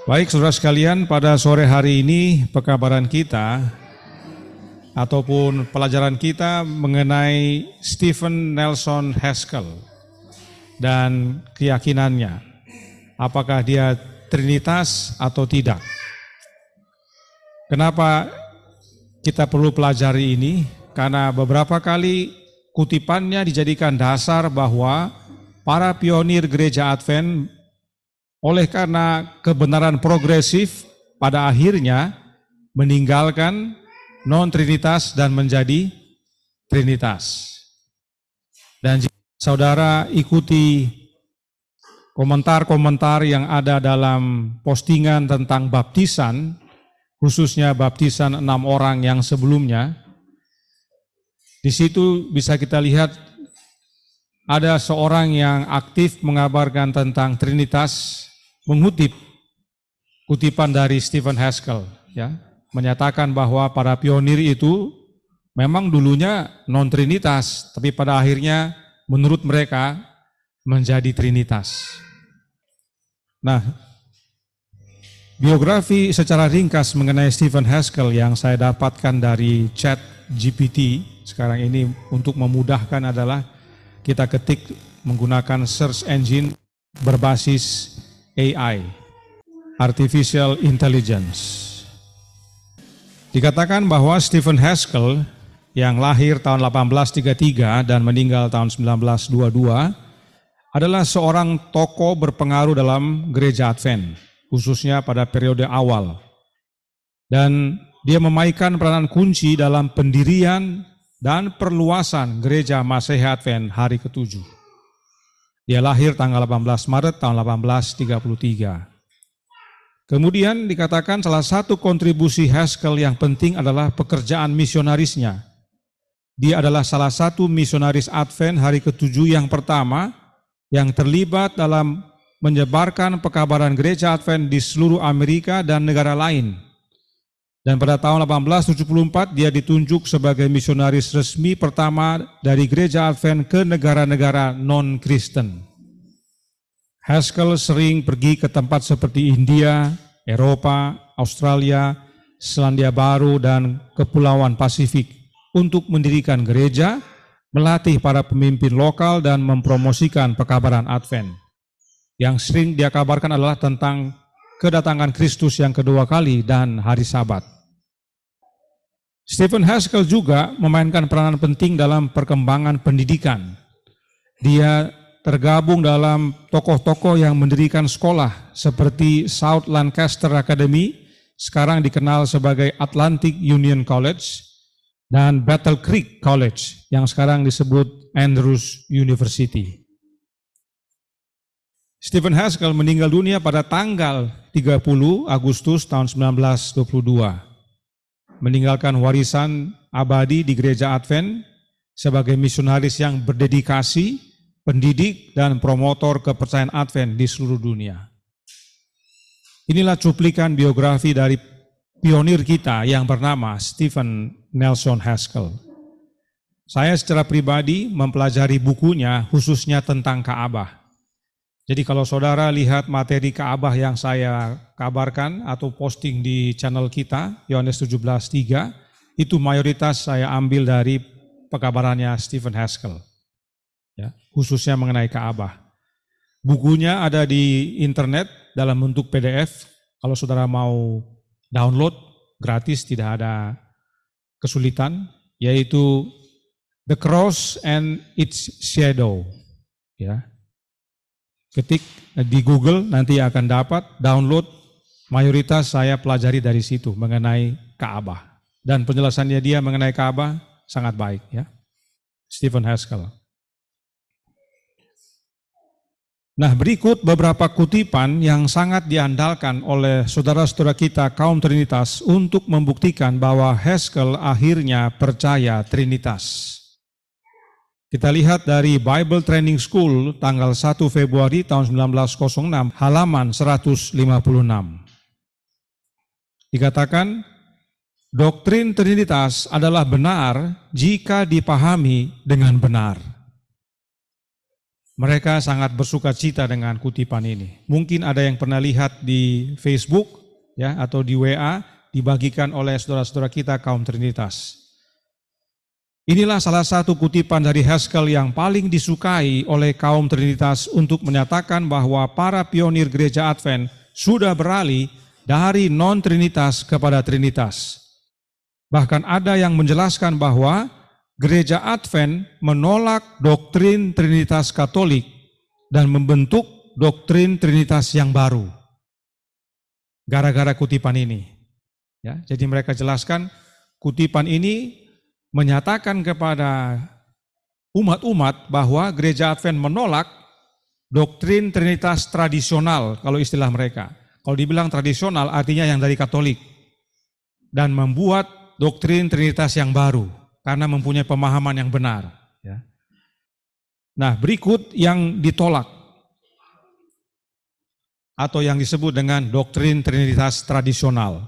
Baik saudara sekalian, pada sore hari ini pekabaran kita ataupun pelajaran kita mengenai Stephen Nelson Haskell dan keyakinannya. Apakah dia Trinitas atau tidak? Kenapa kita perlu pelajari ini? Karena beberapa kali kutipannya dijadikan dasar bahwa para pionir gereja Advent oleh karena kebenaran progresif pada akhirnya meninggalkan non-trinitas dan menjadi trinitas. Dan jika saudara ikuti komentar-komentar yang ada dalam postingan tentang baptisan, khususnya baptisan 6 orang yang sebelumnya, di situ bisa kita lihat ada seorang yang aktif mengabarkan tentang trinitas, mengutip kutipan dari Stephen Haskell, ya, menyatakan bahwa para pionir itu memang dulunya non-trinitas, tapi pada akhirnya menurut mereka menjadi trinitas. Nah, biografi secara ringkas mengenai Stephen Haskell yang saya dapatkan dari ChatGPT sekarang ini untuk memudahkan adalah kita ketik menggunakan search engine berbasis AI, Artificial Intelligence. Dikatakan bahwa Stephen Haskell yang lahir tahun 1833 dan meninggal tahun 1922 adalah seorang tokoh berpengaruh dalam gereja Advent, khususnya pada periode awal. Dan dia memainkan peranan kunci dalam pendirian dan perluasan gereja Masehi Advent hari ke-7. Dia lahir tanggal 18 Maret tahun 1833. Kemudian dikatakan salah satu kontribusi Haskell yang penting adalah pekerjaan misionarisnya. Dia adalah salah satu misionaris Advent hari ke-7 yang pertama yang terlibat dalam menyebarkan pekabaran gereja Advent di seluruh Amerika dan negara lain. Dan pada tahun 1874 dia ditunjuk sebagai misionaris resmi pertama dari gereja Advent ke negara-negara non-Kristen. Haskell sering pergi ke tempat seperti India, Eropa, Australia, Selandia Baru, dan Kepulauan Pasifik untuk mendirikan gereja, melatih para pemimpin lokal dan mempromosikan pekabaran Advent. Yang sering dia kabarkan adalah tentang kedatangan Kristus yang kedua kali dan hari Sabat. Stephen Haskell juga memainkan peranan penting dalam perkembangan pendidikan. Dia tergabung dalam tokoh-tokoh yang mendirikan sekolah seperti South Lancaster Academy, sekarang dikenal sebagai Atlantic Union College, dan Battle Creek College yang sekarang disebut Andrews University. Stephen Haskell meninggal dunia pada tanggal 30 Agustus tahun 1922. Meninggalkan warisan abadi di gereja Advent sebagai misionaris yang berdedikasi, pendidik, dan promotor kepercayaan Advent di seluruh dunia. Inilah cuplikan biografi dari pionir kita yang bernama Stephen Nelson Haskell. Saya secara pribadi mempelajari bukunya khususnya tentang Ka'bah. Jadi kalau saudara lihat materi Ka'bah yang saya kabarkan atau posting di channel kita, Yohanes 17:3, itu mayoritas saya ambil dari pekabarannya Stephen Haskell, ya, khususnya mengenai Ka'bah. Bukunya ada di internet dalam bentuk PDF, kalau saudara mau download gratis, tidak ada kesulitan, yaitu The Cross and Its Shadow, ya. Ketik di Google nanti akan dapat download, mayoritas saya pelajari dari situ mengenai Ka'bah. Dan penjelasannya dia mengenai Ka'bah sangat baik, ya. Stephen Haskell. Nah, berikut beberapa kutipan yang sangat diandalkan oleh saudara-saudara kita kaum Trinitas untuk membuktikan bahwa Haskell akhirnya percaya Trinitas. Kita lihat dari Bible Training School tanggal 1 Februari tahun 1906, halaman 156. Dikatakan, doktrin Trinitas adalah benar jika dipahami dengan benar. Mereka sangat bersuka cita dengan kutipan ini. Mungkin ada yang pernah lihat di Facebook ya atau di WA dibagikan oleh saudara-saudara kita kaum Trinitas. Inilah salah satu kutipan dari Haskell yang paling disukai oleh kaum Trinitas untuk menyatakan bahwa para pionir gereja Advent sudah beralih dari non-Trinitas kepada Trinitas. Bahkan ada yang menjelaskan bahwa gereja Advent menolak doktrin Trinitas Katolik dan membentuk doktrin Trinitas yang baru. Gara-gara kutipan ini. Ya, jadi mereka jelaskan kutipan ini menyatakan kepada umat-umat bahwa gereja Advent menolak doktrin Trinitas tradisional, kalau istilah mereka. Kalau dibilang tradisional artinya yang dari Katolik. Dan membuat doktrin Trinitas yang baru, karena mempunyai pemahaman yang benar. Ya. Nah, berikut yang ditolak, atau yang disebut dengan doktrin Trinitas tradisional.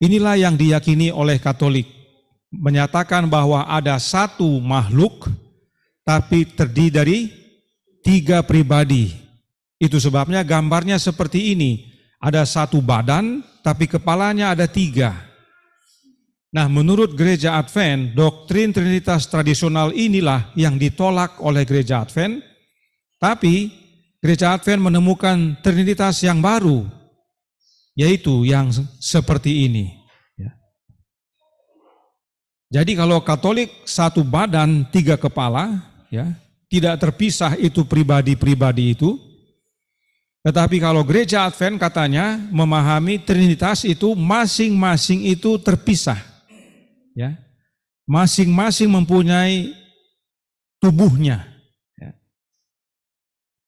Inilah yang diyakini oleh Katolik. Menyatakan bahwa ada satu makhluk tapi terdiri dari 3 pribadi. Itu sebabnya gambarnya seperti ini. Ada satu badan tapi kepalanya ada 3. Nah, menurut gereja Advent, doktrin Trinitas tradisional inilah yang ditolak oleh gereja Advent. Tapi gereja Advent menemukan Trinitas yang baru, yaitu yang seperti ini. Jadi kalau Katolik satu badan 3 kepala, ya, tidak terpisah itu pribadi-pribadi itu. Tetapi kalau gereja Advent katanya memahami Trinitas itu masing-masing itu terpisah, ya, masing-masing mempunyai tubuhnya. Ya.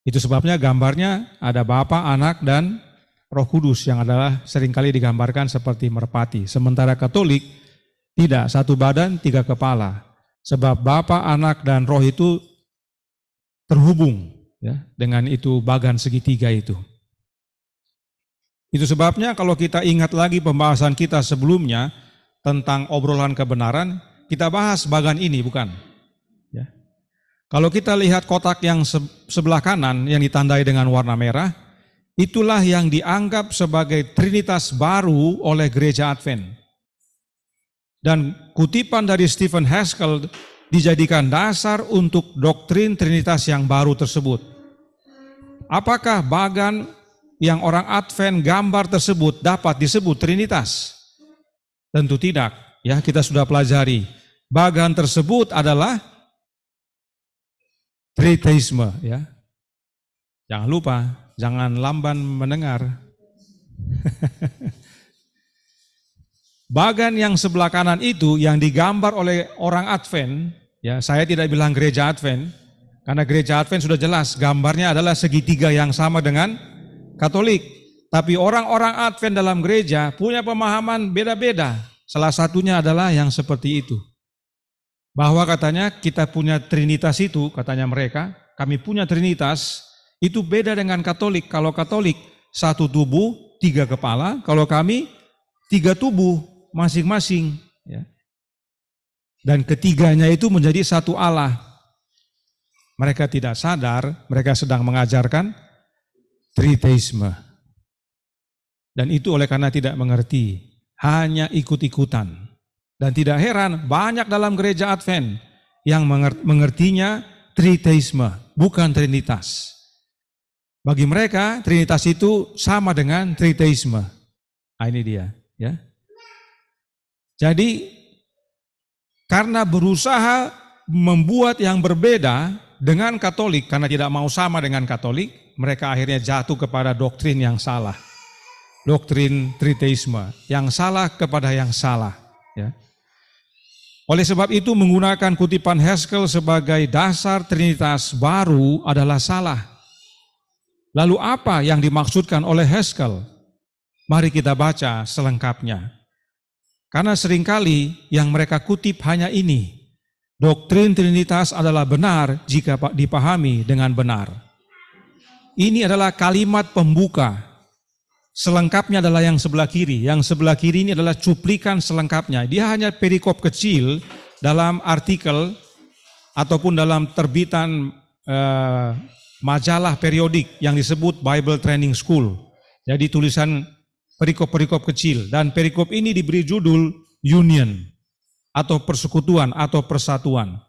Itu sebabnya gambarnya ada Bapa, Anak, dan Roh Kudus yang adalah seringkali digambarkan seperti merpati. Sementara Katolik tidak, satu badan 3 kepala. Sebab Bapa, Anak, dan Roh itu terhubung ya, dengan itu bagan segitiga itu. Itu sebabnya kalau kita ingat lagi pembahasan kita sebelumnya tentang obrolan kebenaran, kita bahas bagan ini bukan? Ya. Kalau kita lihat kotak yang sebelah kanan yang ditandai dengan warna merah, itulah yang dianggap sebagai Trinitas baru oleh gereja Advent. Dan kutipan dari Stephen Haskell dijadikan dasar untuk doktrin Trinitas yang baru tersebut. Apakah bagan yang orang Advent gambar tersebut dapat disebut Trinitas? Tentu tidak. Ya, kita sudah pelajari. Bagan tersebut adalah Triteisme. Ya. Jangan lupa, jangan lamban mendengar. Bagan yang sebelah kanan itu yang digambar oleh orang Advent, ya saya tidak bilang gereja Advent, karena gereja Advent sudah jelas gambarnya adalah segitiga yang sama dengan Katolik. Tapi orang-orang Advent dalam gereja punya pemahaman beda-beda. Salah satunya adalah yang seperti itu. Bahwa katanya kita punya Trinitas itu, katanya mereka, kami punya Trinitas, itu beda dengan Katolik. Kalau Katolik satu tubuh, 3 kepala, kalau kami 3 tubuh, masing-masing, ya. Dan ketiganya itu menjadi satu Allah. Mereka tidak sadar, mereka sedang mengajarkan Triteisme. Dan itu oleh karena tidak mengerti, hanya ikut-ikutan. Dan tidak heran, banyak dalam gereja Advent yang mengertinya Triteisme, bukan Trinitas. Bagi mereka, Trinitas itu sama dengan Triteisme. Nah, ini dia, ya. Jadi karena berusaha membuat yang berbeda dengan Katolik, karena tidak mau sama dengan Katolik, mereka akhirnya jatuh kepada doktrin yang salah. Doktrin Triteisme, yang salah kepada yang salah. Ya. Oleh sebab itu menggunakan kutipan Haskell sebagai dasar Trinitas baru adalah salah. Lalu apa yang dimaksudkan oleh Haskell? Mari kita baca selengkapnya. Karena seringkali yang mereka kutip hanya ini. Doktrin Trinitas adalah benar jika dipahami dengan benar. Ini adalah kalimat pembuka. Selengkapnya adalah yang sebelah kiri. Yang sebelah kiri ini adalah cuplikan selengkapnya. Dia hanya perikop kecil dalam artikel ataupun dalam terbitan majalah periodik yang disebut Bible Training School. Jadi tulisan perikop-perikop kecil, dan perikop ini diberi judul Union atau persekutuan atau persatuan.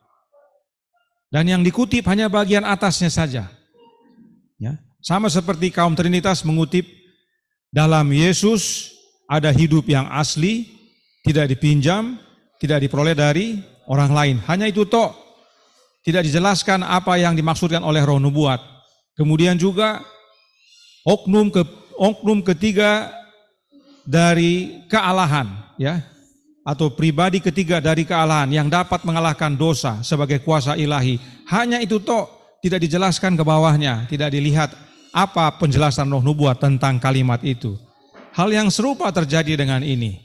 Dan yang dikutip hanya bagian atasnya saja. Ya, sama seperti kaum Trinitas mengutip, dalam Yesus ada hidup yang asli, tidak dipinjam, tidak diperoleh dari orang lain. Hanya itu toh. Tidak dijelaskan apa yang dimaksudkan oleh roh nubuat. Kemudian juga oknum ketiga dari kealahan, ya, atau pribadi ketiga dari kealahan yang dapat mengalahkan dosa sebagai kuasa ilahi. Hanya itu toh, tidak dijelaskan ke bawahnya, tidak dilihat apa penjelasan roh nubuat tentang kalimat itu. Hal yang serupa terjadi dengan ini.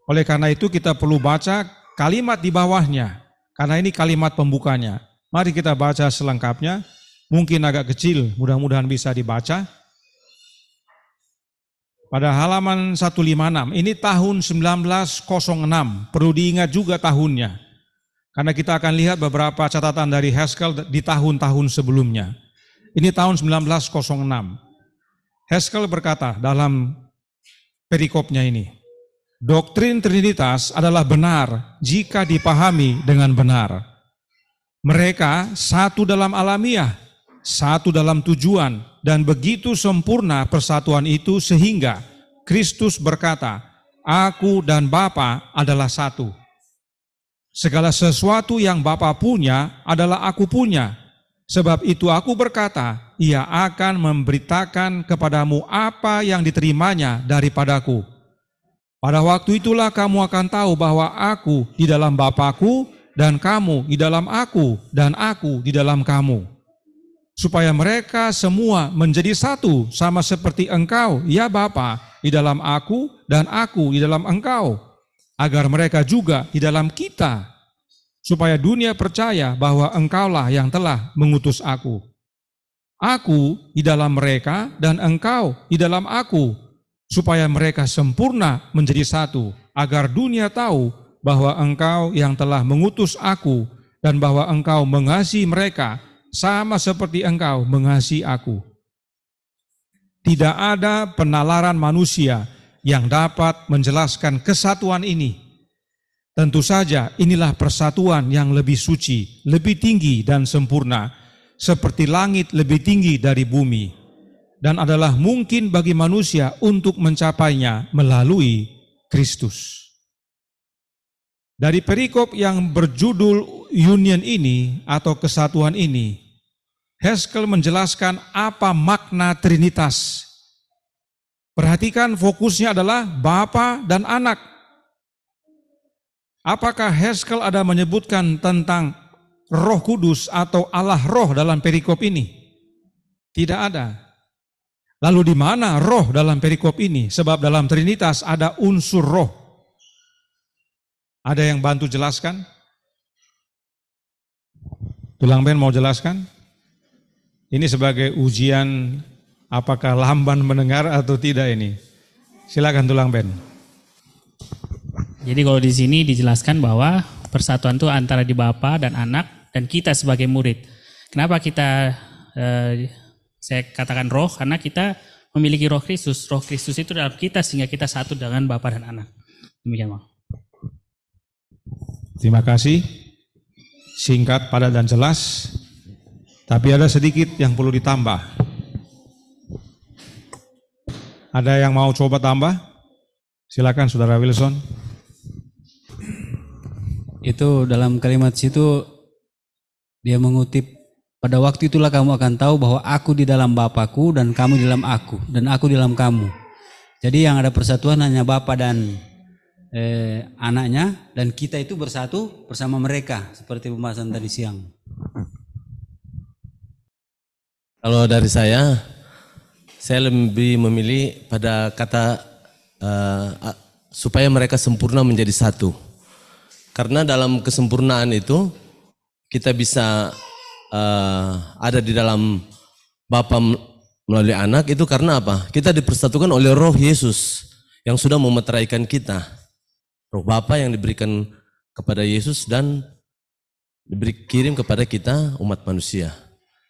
Oleh karena itu kita perlu baca kalimat di bawahnya, karena ini kalimat pembukanya. Mari kita baca selengkapnya, mungkin agak kecil, mudah-mudahan bisa dibaca. Pada halaman 156, ini tahun 1906, perlu diingat juga tahunnya. Karena kita akan lihat beberapa catatan dari Haskell di tahun-tahun sebelumnya. Ini tahun 1906. Haskell berkata dalam perikopnya ini, doktrin Trinitas adalah benar jika dipahami dengan benar. Mereka satu dalam alamiah, satu dalam tujuan, dan begitu sempurna persatuan itu sehingga Kristus berkata, Aku dan Bapa adalah satu. Segala sesuatu yang Bapa punya adalah aku punya. Sebab itu aku berkata, Ia akan memberitakan kepadamu apa yang diterimanya daripadaku. Pada waktu itulah kamu akan tahu bahwa aku di dalam Bapa-Ku dan kamu di dalam aku dan aku di dalam kamu. Supaya mereka semua menjadi satu sama seperti Engkau, ya Bapa, di dalam aku dan aku di dalam Engkau. Agar mereka juga di dalam kita. Supaya dunia percaya bahwa Engkaulah yang telah mengutus aku. Aku di dalam mereka dan Engkau di dalam aku, supaya mereka sempurna menjadi satu, agar dunia tahu bahwa Engkau yang telah mengutus aku dan bahwa Engkau mengasihi mereka sama seperti Engkau mengasihi aku. Tidak ada penalaran manusia yang dapat menjelaskan kesatuan ini. Tentu saja inilah persatuan yang lebih suci, lebih tinggi dan sempurna, seperti langit lebih tinggi dari bumi, dan adalah mungkin bagi manusia untuk mencapainya melalui Kristus. Dari perikop yang berjudul Union ini atau kesatuan ini, Haskell menjelaskan apa makna Trinitas. Perhatikan fokusnya adalah Bapa dan Anak. Apakah Haskell ada menyebutkan tentang Roh Kudus atau Allah Roh dalam perikop ini? Tidak ada. Lalu di mana roh dalam perikop ini? Sebab dalam Trinitas ada unsur roh. Ada yang bantu jelaskan? Tulang Ben mau jelaskan? Ini sebagai ujian apakah lamban mendengar atau tidak ini. Silakan Tulang Ben. Jadi kalau di sini dijelaskan bahwa persatuan itu antara di Bapa dan Anak dan kita sebagai murid. Kenapa kita saya katakan roh? Karena kita memiliki roh Kristus. Roh Kristus itu dalam kita sehingga kita satu dengan Bapa dan Anak. Demikian, Bang. Terima kasih. Singkat, padat dan jelas. Tapi ada sedikit yang perlu ditambah. Ada yang mau coba tambah? Silakan Saudara Wilson. Itu dalam kalimat situ dia mengutip, pada waktu itulah kamu akan tahu bahwa aku di dalam Bapa-Ku dan kamu di dalam aku dan aku di dalam kamu. Jadi yang ada persatuan hanya Bapa dan anaknya, dan kita itu bersatu bersama mereka seperti pembahasan tadi siang. Kalau dari saya lebih memilih pada kata supaya mereka sempurna menjadi satu. Karena dalam kesempurnaan itu kita bisa ada di dalam Bapa melalui Anak itu karena apa? Kita dipersatukan oleh Roh Yesus yang sudah memeteraikan kita. Roh Bapa yang diberikan kepada Yesus dan kirim kepada kita umat manusia.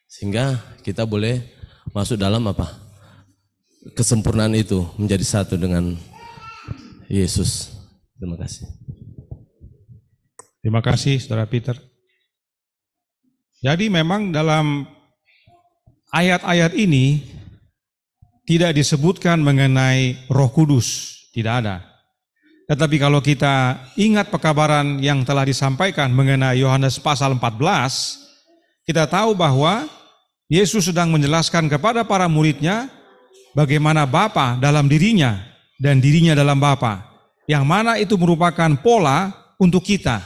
Sehingga kita boleh masuk dalam apa? Kesempurnaan itu menjadi satu dengan Yesus. Terima kasih. Terima kasih Saudara Peter. Jadi memang dalam ayat-ayat ini tidak disebutkan mengenai Roh Kudus, tidak ada. Tetapi kalau kita ingat pekabaran yang telah disampaikan mengenai Yohanes pasal 14, kita tahu bahwa Yesus sedang menjelaskan kepada para muridnya bagaimana Bapa dalam dirinya dan dirinya dalam Bapa. Yang mana itu merupakan pola untuk kita.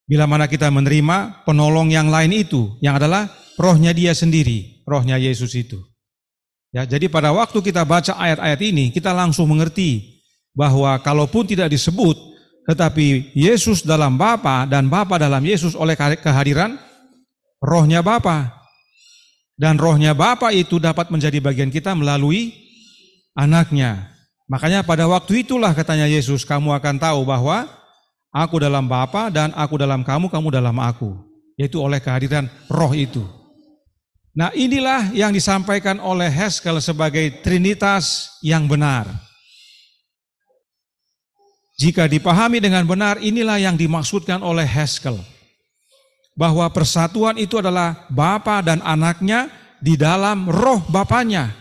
Bila mana kita menerima penolong yang lain itu, yang adalah rohnya dia sendiri, rohnya Yesus itu. Ya, jadi pada waktu kita baca ayat-ayat ini, kita langsung mengerti bahwa kalaupun tidak disebut, tetapi Yesus dalam Bapa dan Bapa dalam Yesus oleh kehadiran rohnya Bapa. Dan rohnya Bapa itu dapat menjadi bagian kita melalui anaknya. Makanya pada waktu itulah katanya Yesus, kamu akan tahu bahwa aku dalam Bapa dan aku dalam kamu, kamu dalam aku. Yaitu oleh kehadiran roh itu. Nah inilah yang disampaikan oleh Haskell sebagai Trinitas yang benar. Jika dipahami dengan benar, inilah yang dimaksudkan oleh Haskell. Bahwa persatuan itu adalah Bapa dan anaknya di dalam roh Bapanya.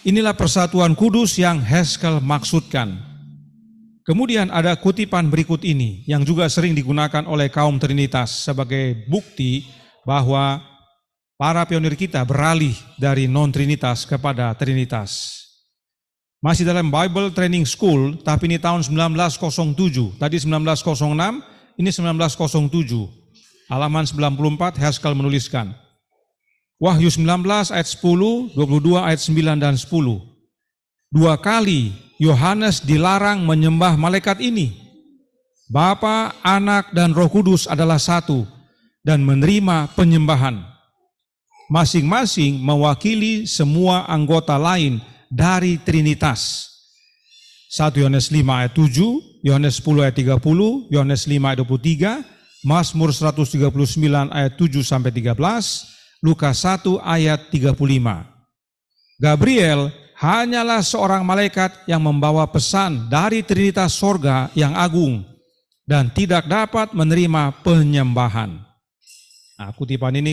Inilah persatuan kudus yang Haskell maksudkan. Kemudian ada kutipan berikut ini yang juga sering digunakan oleh kaum Trinitas sebagai bukti bahwa para pionir kita beralih dari non-Trinitas kepada Trinitas. Masih dalam Bible Training School, tapi ini tahun 1907. Tadi 1906, ini 1907. Halaman 94, Haskell menuliskan. Wahyu 19 ayat 10, 22 ayat 9 dan 10. 2 kali Yohanes dilarang menyembah malaikat ini. Bapa, Anak, dan Roh Kudus adalah satu dan menerima penyembahan. Masing-masing mewakili semua anggota lain dari Trinitas. 1 Yohanes 5 ayat 7, Yohanes 10 ayat 30, Yohanes 5 ayat 23, Mazmur 139 ayat 7 sampai 13, Lukas 1 ayat 35. Gabriel hanyalah seorang malaikat yang membawa pesan dari Trinitas sorga yang agung dan tidak dapat menerima penyembahan. Nah, kutipan ini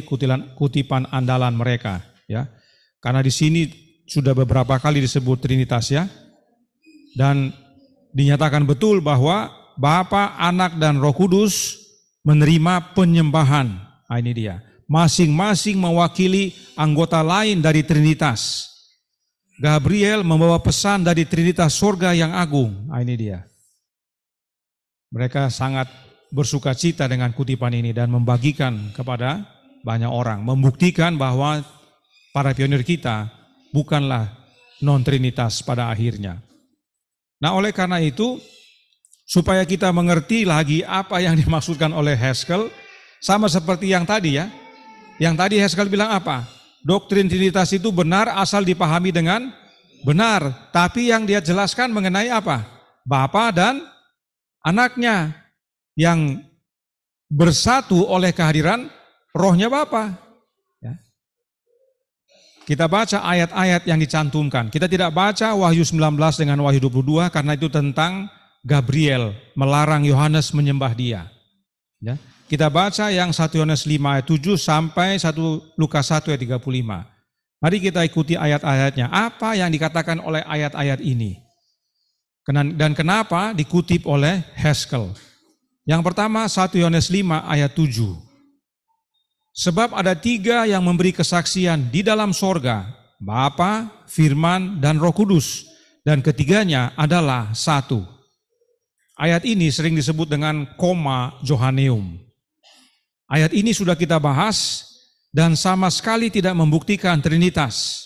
kutipan andalan mereka, ya. Karena di sini sudah beberapa kali disebut Trinitas, ya. Dan dinyatakan betul bahwa Bapa, Anak, dan Roh Kudus menerima penyembahan. Nah, ini dia. Masing-masing mewakili anggota lain dari Trinitas. Gabriel membawa pesan dari Trinitas sorga yang agung. Nah, ini dia. Mereka sangat bersuka cita dengan kutipan ini dan membagikan kepada banyak orang. Membuktikan bahwa para pionir kita bukanlah non-Trinitas pada akhirnya. Nah, oleh karena itu, supaya kita mengerti lagi apa yang dimaksudkan oleh Haskell, sama seperti yang tadi, ya. Yang tadi Haskell bilang apa? Doktrin Trinitas itu benar asal dipahami dengan benar. Tapi yang dia jelaskan mengenai apa? Bapa dan anaknya yang bersatu oleh kehadiran rohnya Bapa. Ya. Kita baca ayat-ayat yang dicantumkan. Kita tidak baca Wahyu 19 dengan Wahyu 22 karena itu tentang Gabriel melarang Yohanes menyembah dia. Ya. Kita baca yang 1 Yohanes 5 ayat 7 sampai 1 Lukas 1 ayat 35. Mari kita ikuti ayat-ayatnya. Apa yang dikatakan oleh ayat-ayat ini? Dan kenapa dikutip oleh Haskell? Yang pertama 1 Yohanes 5 ayat 7. Sebab ada 3 yang memberi kesaksian di dalam sorga, Bapa, Firman, dan Roh Kudus. Dan ketiganya adalah satu. Ayat ini sering disebut dengan koma Johanneum. Ayat ini sudah kita bahas dan sama sekali tidak membuktikan Trinitas.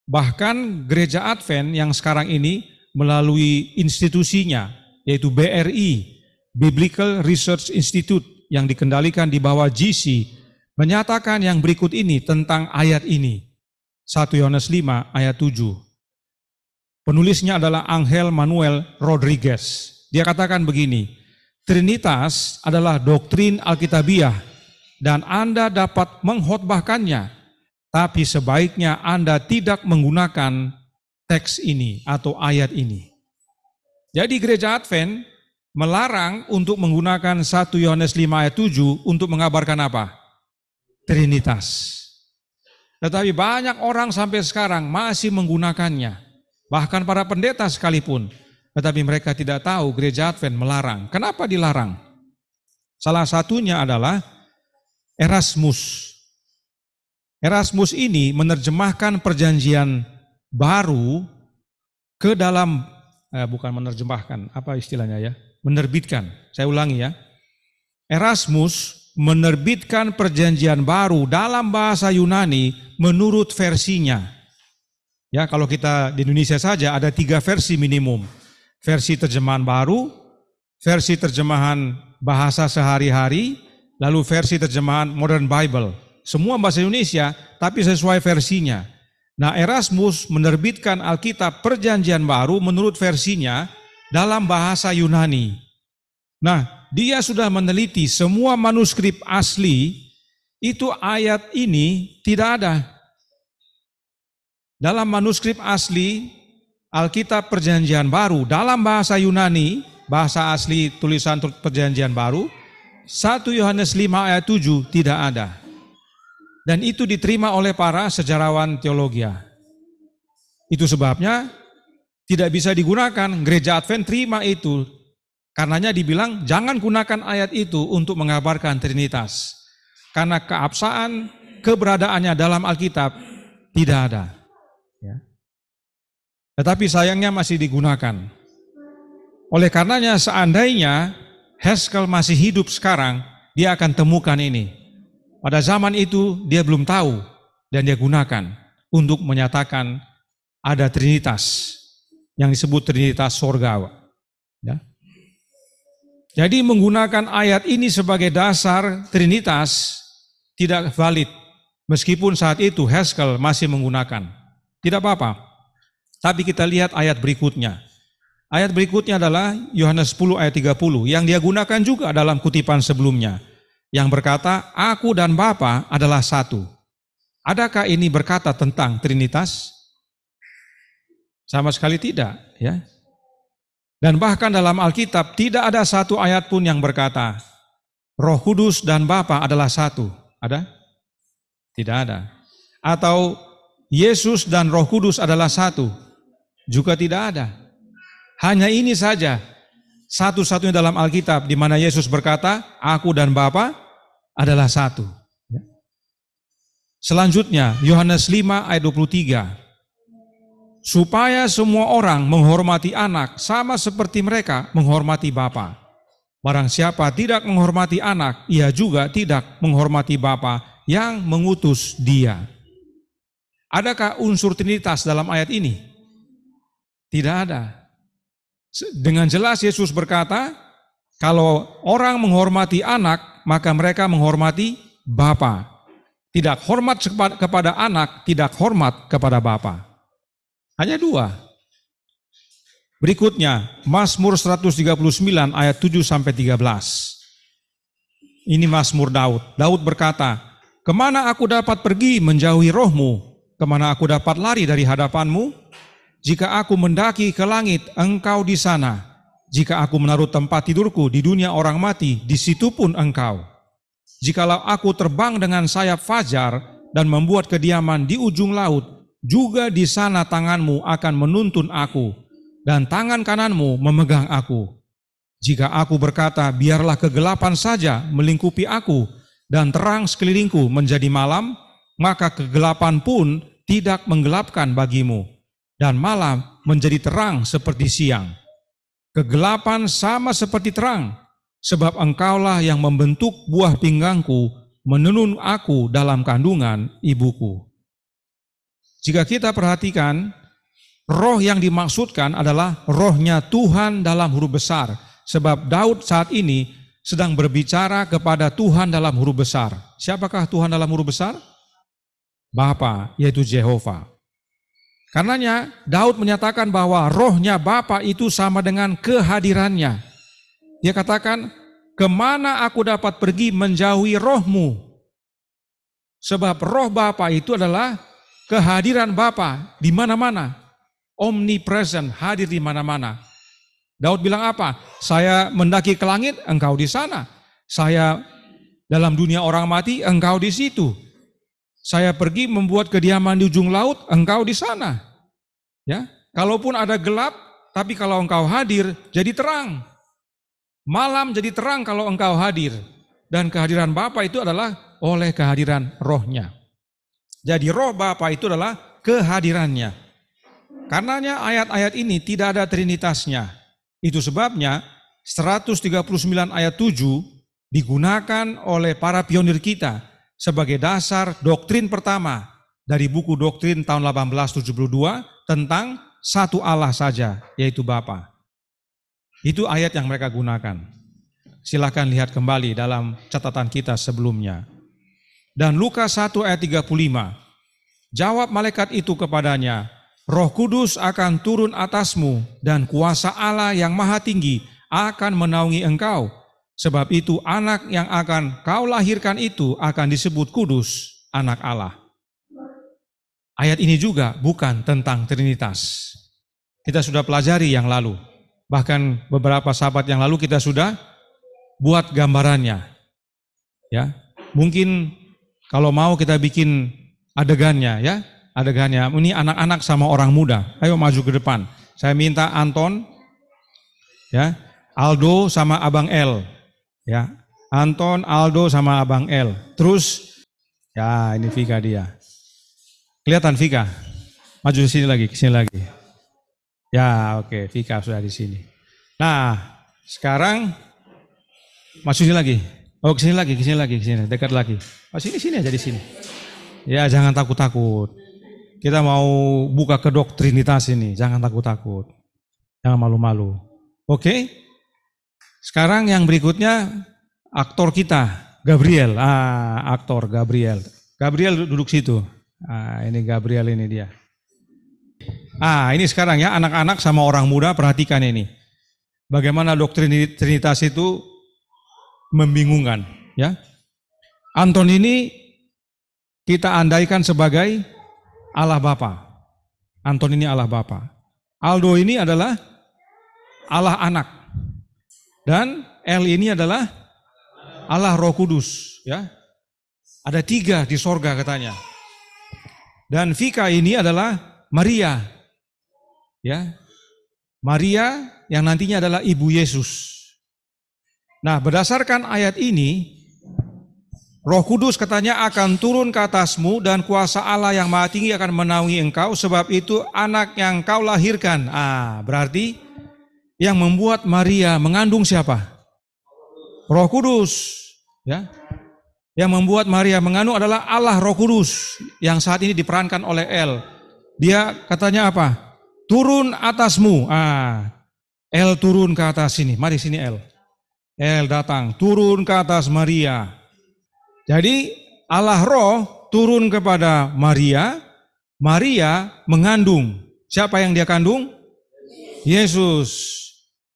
Bahkan gereja Advent yang sekarang ini melalui institusinya, yaitu BRI, Biblical Research Institute, yang dikendalikan di bawah GC, menyatakan yang berikut ini tentang ayat ini. 1 Yohanes 5 ayat 7. Penulisnya adalah Angel Manuel Rodriguez. Dia katakan begini, Trinitas adalah doktrin Alkitabiah dan Anda dapat mengkhotbahkannya Tapi sebaiknya Anda tidak menggunakan teks ini atau ayat ini. Jadi gereja Advent melarang untuk menggunakan 1 Yohanes 5 ayat 7 untuk mengabarkan apa? Trinitas. Tetapi banyak orang sampai sekarang masih menggunakannya. Bahkan para pendeta sekalipun. Tetapi mereka tidak tahu gereja Advent melarang. Kenapa dilarang? Salah satunya adalah Erasmus. Erasmus ini menerjemahkan perjanjian baru ke dalam, bukan menerjemahkan, apa istilahnya ya? Menerbitkan. Saya ulangi ya. Erasmus menerbitkan perjanjian baru dalam bahasa Yunani menurut versinya. Ya, kalau kita di Indonesia saja ada 3 versi minimum. Versi terjemahan baru, versi terjemahan bahasa sehari-hari, lalu versi terjemahan Modern Bible. Semua bahasa Indonesia, tapi sesuai versinya. Nah, Erasmus menerbitkan Alkitab Perjanjian Baru menurut versinya dalam bahasa Yunani. Nah, dia sudah meneliti semua manuskrip asli, itu ayat ini tidak ada. Dalam manuskrip asli Alkitab Perjanjian Baru dalam bahasa Yunani, bahasa asli tulisan Perjanjian Baru, 1 Yohanes 5 ayat 7 tidak ada. Dan itu diterima oleh para sejarawan teologia. Itu sebabnya tidak bisa digunakan, gereja Advent terima itu. Karenanya dibilang jangan gunakan ayat itu untuk mengabarkan Trinitas. Karena keabsahan keberadaannya dalam Alkitab tidak ada. Ya. Tetapi sayangnya masih digunakan. Oleh karenanya seandainya Haskell masih hidup sekarang, dia akan temukan ini. Pada zaman itu dia belum tahu dan dia gunakan untuk menyatakan ada Trinitas yang disebut Trinitas Sorga. Ya. Jadi menggunakan ayat ini sebagai dasar Trinitas tidak valid. Meskipun saat itu Haskell masih menggunakan. Tidak apa-apa. Tapi kita lihat ayat berikutnya. Ayat berikutnya adalah Yohanes 10 ayat 30 yang dia gunakan juga dalam kutipan sebelumnya. Yang berkata, aku dan Bapa adalah satu. Adakah ini berkata tentang Trinitas? Sama sekali tidak, ya. Dan bahkan dalam Alkitab tidak ada satu ayat pun yang berkata, Roh Kudus dan Bapa adalah satu. Ada? Tidak ada. Atau Yesus dan Roh Kudus adalah satu. Juga tidak ada. Hanya ini saja. Satu-satunya dalam Alkitab di mana Yesus berkata, aku dan Bapa adalah satu. Selanjutnya, Yohanes 5 ayat 23. Supaya semua orang menghormati anak sama seperti mereka menghormati Bapa. Barang siapa tidak menghormati anak, ia juga tidak menghormati Bapa yang mengutus dia. Adakah unsur Trinitas dalam ayat ini? Tidak ada. Dengan jelas Yesus berkata, kalau orang menghormati anak, maka mereka menghormati Bapa. Tidak hormat kepada anak, tidak hormat kepada Bapa. Hanya 2. Berikutnya, Mazmur 139 ayat 7 sampai 13. Ini Mazmur Daud. Daud berkata, kemana aku dapat pergi menjauhi roh-Mu? Kemana aku dapat lari dari hadapan-Mu? Jika aku mendaki ke langit, Engkau di sana. Jika aku menaruh tempat tidurku di dunia orang mati, di situ pun Engkau. Jikalau aku terbang dengan sayap fajar dan membuat kediaman di ujung laut, juga di sana tangan-Mu akan menuntun aku, dan tangan kanan-Mu memegang aku. Jika aku berkata, biarlah kegelapan saja melingkupi aku, dan terang sekelilingku menjadi malam, maka kegelapan pun tidak menggelapkan bagimu. Dan malam menjadi terang seperti siang. Kegelapan sama seperti terang, sebab Engkaulah yang membentuk buah pinggangku, menenun aku dalam kandungan ibuku. Jika kita perhatikan, roh yang dimaksudkan adalah rohnya Tuhan dalam huruf besar. Sebab Daud saat ini sedang berbicara kepada Tuhan dalam huruf besar. Siapakah Tuhan dalam huruf besar? Bapa, yaitu Jehovah. Karenanya Daud menyatakan bahwa rohnya Bapa itu sama dengan kehadirannya. Dia katakan, kemana aku dapat pergi menjauhi roh-Mu? Sebab roh Bapa itu adalah kehadiran Bapa di mana-mana. Omnipresent, hadir di mana-mana. Daud bilang apa? Saya mendaki ke langit, engkau di sana. Saya dalam dunia orang mati, engkau di situ. Saya pergi membuat kediaman di ujung laut, engkau di sana. Ya, kalaupun ada gelap, tapi kalau engkau hadir, jadi terang. Malam jadi terang kalau engkau hadir. Dan kehadiran Bapa itu adalah oleh kehadiran rohnya. Jadi roh Bapa itu adalah kehadirannya. Karenanya ayat-ayat ini tidak ada trinitasnya. Itu sebabnya 139 ayat 7 digunakan oleh para pionir kita sebagai dasar doktrin pertama dari buku doktrin tahun 1872 tentang satu Allah saja, yaitu Bapa. Itu ayat yang mereka gunakan. Silakan lihat kembali dalam catatan kita sebelumnya. Dan Lukas 1 ayat 35, jawab malaikat itu kepadanya, Roh Kudus akan turun atasmu dan kuasa Allah yang maha tinggi akan menaungi engkau. Sebab itu anak yang akan kau lahirkan itu akan disebut kudus, anak Allah. Ayat ini juga bukan tentang Trinitas. Kita sudah pelajari yang lalu. Bahkan beberapa sahabat yang lalu kita sudah buat gambarannya. Ya, mungkin kalau mau kita bikin adegannya ya. Adegannya, ini anak-anak sama orang muda. Ayo maju ke depan. Saya minta Anton, ya, Aldo sama Abang L, ya, Anton, Aldo sama Abang L. Terus, ya ini Vika dia. Kelihatan Vika? Maju ke sini lagi, ke sini lagi. Ya, oke, Vika sudah di sini. Nah, sekarang maju sini lagi. Oh, ke sini lagi, ke sini lagi, ke sini, dekat lagi. Oh, sini aja di sini. Ya, jangan takut-takut. Kita mau buka ke doktrinitas ini, jangan takut-takut, jangan malu-malu. Oke? Sekarang yang berikutnya aktor kita, Gabriel. Aktor Gabriel. Gabriel duduk situ. Ini Gabriel ini dia. Ini sekarang ya anak-anak sama orang muda perhatikan ini. Bagaimana doktrin Trinitas itu membingungkan, ya. Anton ini kita andaikan sebagai Allah Bapa. Anton ini Allah Bapa. Aldo ini adalah Allah Anak. Dan L ini adalah Allah Roh Kudus, ya. Ada 3 di sorga katanya. Dan Vika ini adalah Maria. Ya. Maria yang nantinya adalah ibu Yesus. Nah, berdasarkan ayat ini Roh Kudus katanya akan turun ke atasmu dan kuasa Allah yang maha tinggi akan menaungi engkau, sebab itu anak yang kau lahirkan. Berarti yang membuat Maria mengandung siapa? Roh Kudus. Ya. Yang membuat Maria mengandung adalah Allah Roh Kudus yang saat ini diperankan oleh L. Dia katanya apa? Turun atasmu. L turun ke atas sini. Mari sini L. L datang, turun ke atas Maria. Jadi Allah Roh turun kepada Maria, Maria mengandung. Siapa yang dia kandung? Yesus.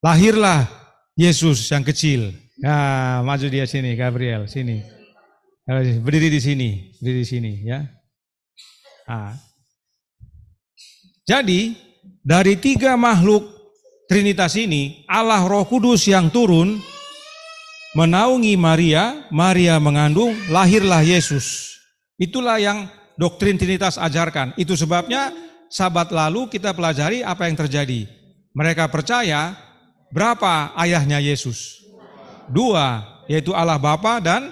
Lahirlah Yesus yang kecil. Nah, maju dia sini, Gabriel, sini. Berdiri di sini, ya. Jadi dari 3 makhluk Trinitas ini, Allah Roh Kudus yang turun menaungi Maria, Maria mengandung, lahirlah Yesus. Itulah yang doktrin Trinitas ajarkan. Itu sebabnya sabat lalu kita pelajari apa yang terjadi. Mereka percaya berapa ayahnya Yesus? 2, yaitu Allah Bapa dan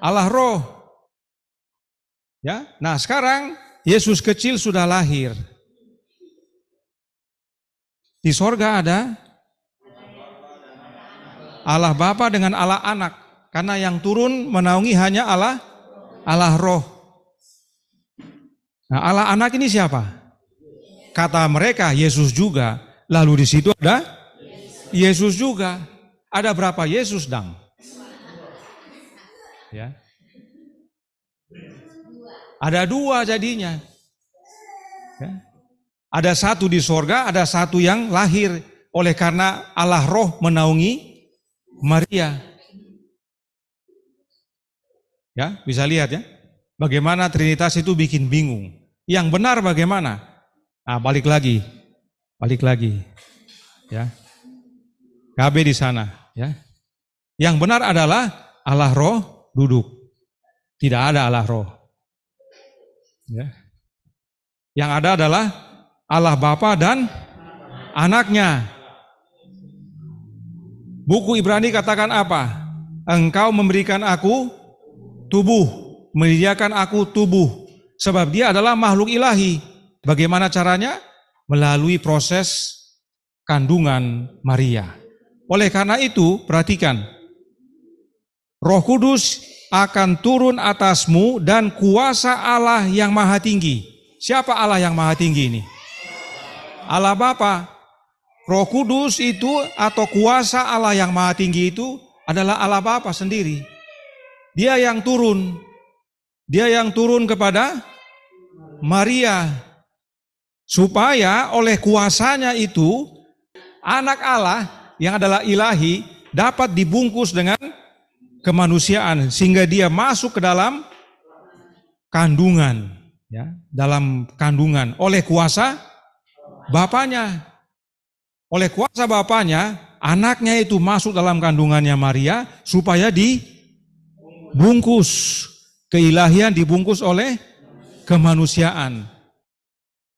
Allah Roh. Ya, nah sekarang Yesus kecil sudah lahir. Di sorga ada Allah Bapa dengan Allah Anak. Karena yang turun menaungi hanya Allah Roh. Nah, Allah Anak ini siapa? Kata mereka Yesus juga. Lalu di situ ada Yesus juga. Ada berapa Yesus, Dang? Ya. Ada 2 jadinya. Ya. Ada 1 di sorga, ada 1 yang lahir. Oleh karena Allah Roh menaungi Maria. Ya, bisa lihat ya. bagaimana Trinitas itu bikin bingung. Yang benar bagaimana? Nah, balik lagi. Ya. KB di sana, ya. Yang benar adalah Allah Roh duduk. Tidak ada Allah Roh. Ya. Yang ada adalah Allah Bapa dan anaknya. Buku Ibrani katakan apa? Engkau memberikan aku tubuh, menyediakan aku tubuh. Sebab dia adalah makhluk ilahi. Bagaimana caranya? Melalui proses kandungan Maria. Oleh karena itu, perhatikan. Roh Kudus akan turun atasmu dan kuasa Allah yang maha tinggi. Siapa Allah yang maha tinggi ini? Allah Bapa. Roh Kudus itu atau kuasa Allah yang maha tinggi itu adalah Allah Bapa sendiri. Dia yang turun. Dia yang turun kepada Maria. Supaya oleh kuasanya itu anak Allah yang adalah ilahi dapat dibungkus dengan kemanusiaan sehingga dia masuk ke dalam kandungan, ya, dalam kandungan oleh kuasa Bapanya. Oleh kuasa Bapanya, anaknya itu masuk dalam kandungannya Maria supaya dibungkus. Keilahian dibungkus oleh kemanusiaan.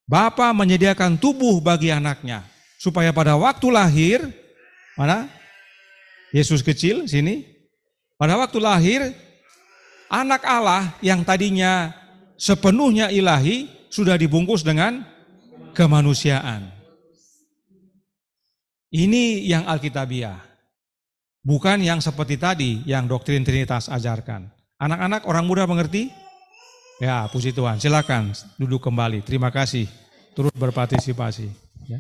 Bapa menyediakan tubuh bagi anaknya supaya pada waktu lahir, mana? Yesus kecil sini. Pada waktu lahir, anak Allah yang tadinya sepenuhnya ilahi sudah dibungkus dengan kemanusiaan. Ini yang Alkitabiah. Bukan yang seperti tadi yang doktrin Trinitas ajarkan. Anak-anak, orang muda mengerti? Ya, puji Tuhan. Silakan duduk kembali. Terima kasih. Turut berpartisipasi. Ya.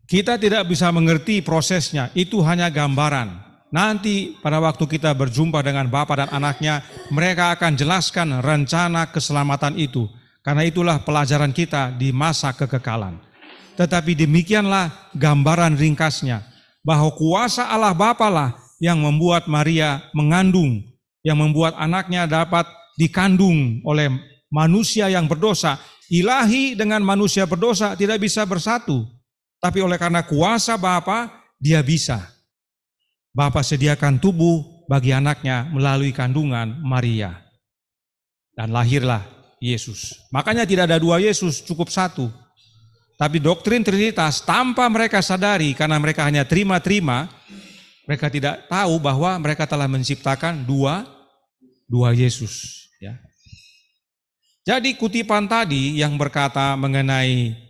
Kita tidak bisa mengerti prosesnya. Itu hanya gambaran. Nanti pada waktu kita berjumpa dengan Bapa dan anaknya, mereka akan jelaskan rencana keselamatan itu. Karena itulah pelajaran kita di masa kekekalan. Tetapi demikianlah gambaran ringkasnya. Bahwa kuasa Allah Bapa lah yang membuat Maria mengandung. Yang membuat anaknya dapat dikandung oleh manusia yang berdosa. Ilahi dengan manusia berdosa tidak bisa bersatu. Tapi oleh karena kuasa Bapa, dia bisa. Bapa sediakan tubuh bagi anaknya melalui kandungan Maria. Dan lahirlah Yesus. Makanya tidak ada dua Yesus, cukup satu. Tapi doktrin Trinitas tanpa mereka sadari, karena mereka hanya terima-terima, mereka tidak tahu bahwa mereka telah menciptakan dua Yesus. Ya. Jadi kutipan tadi yang berkata mengenai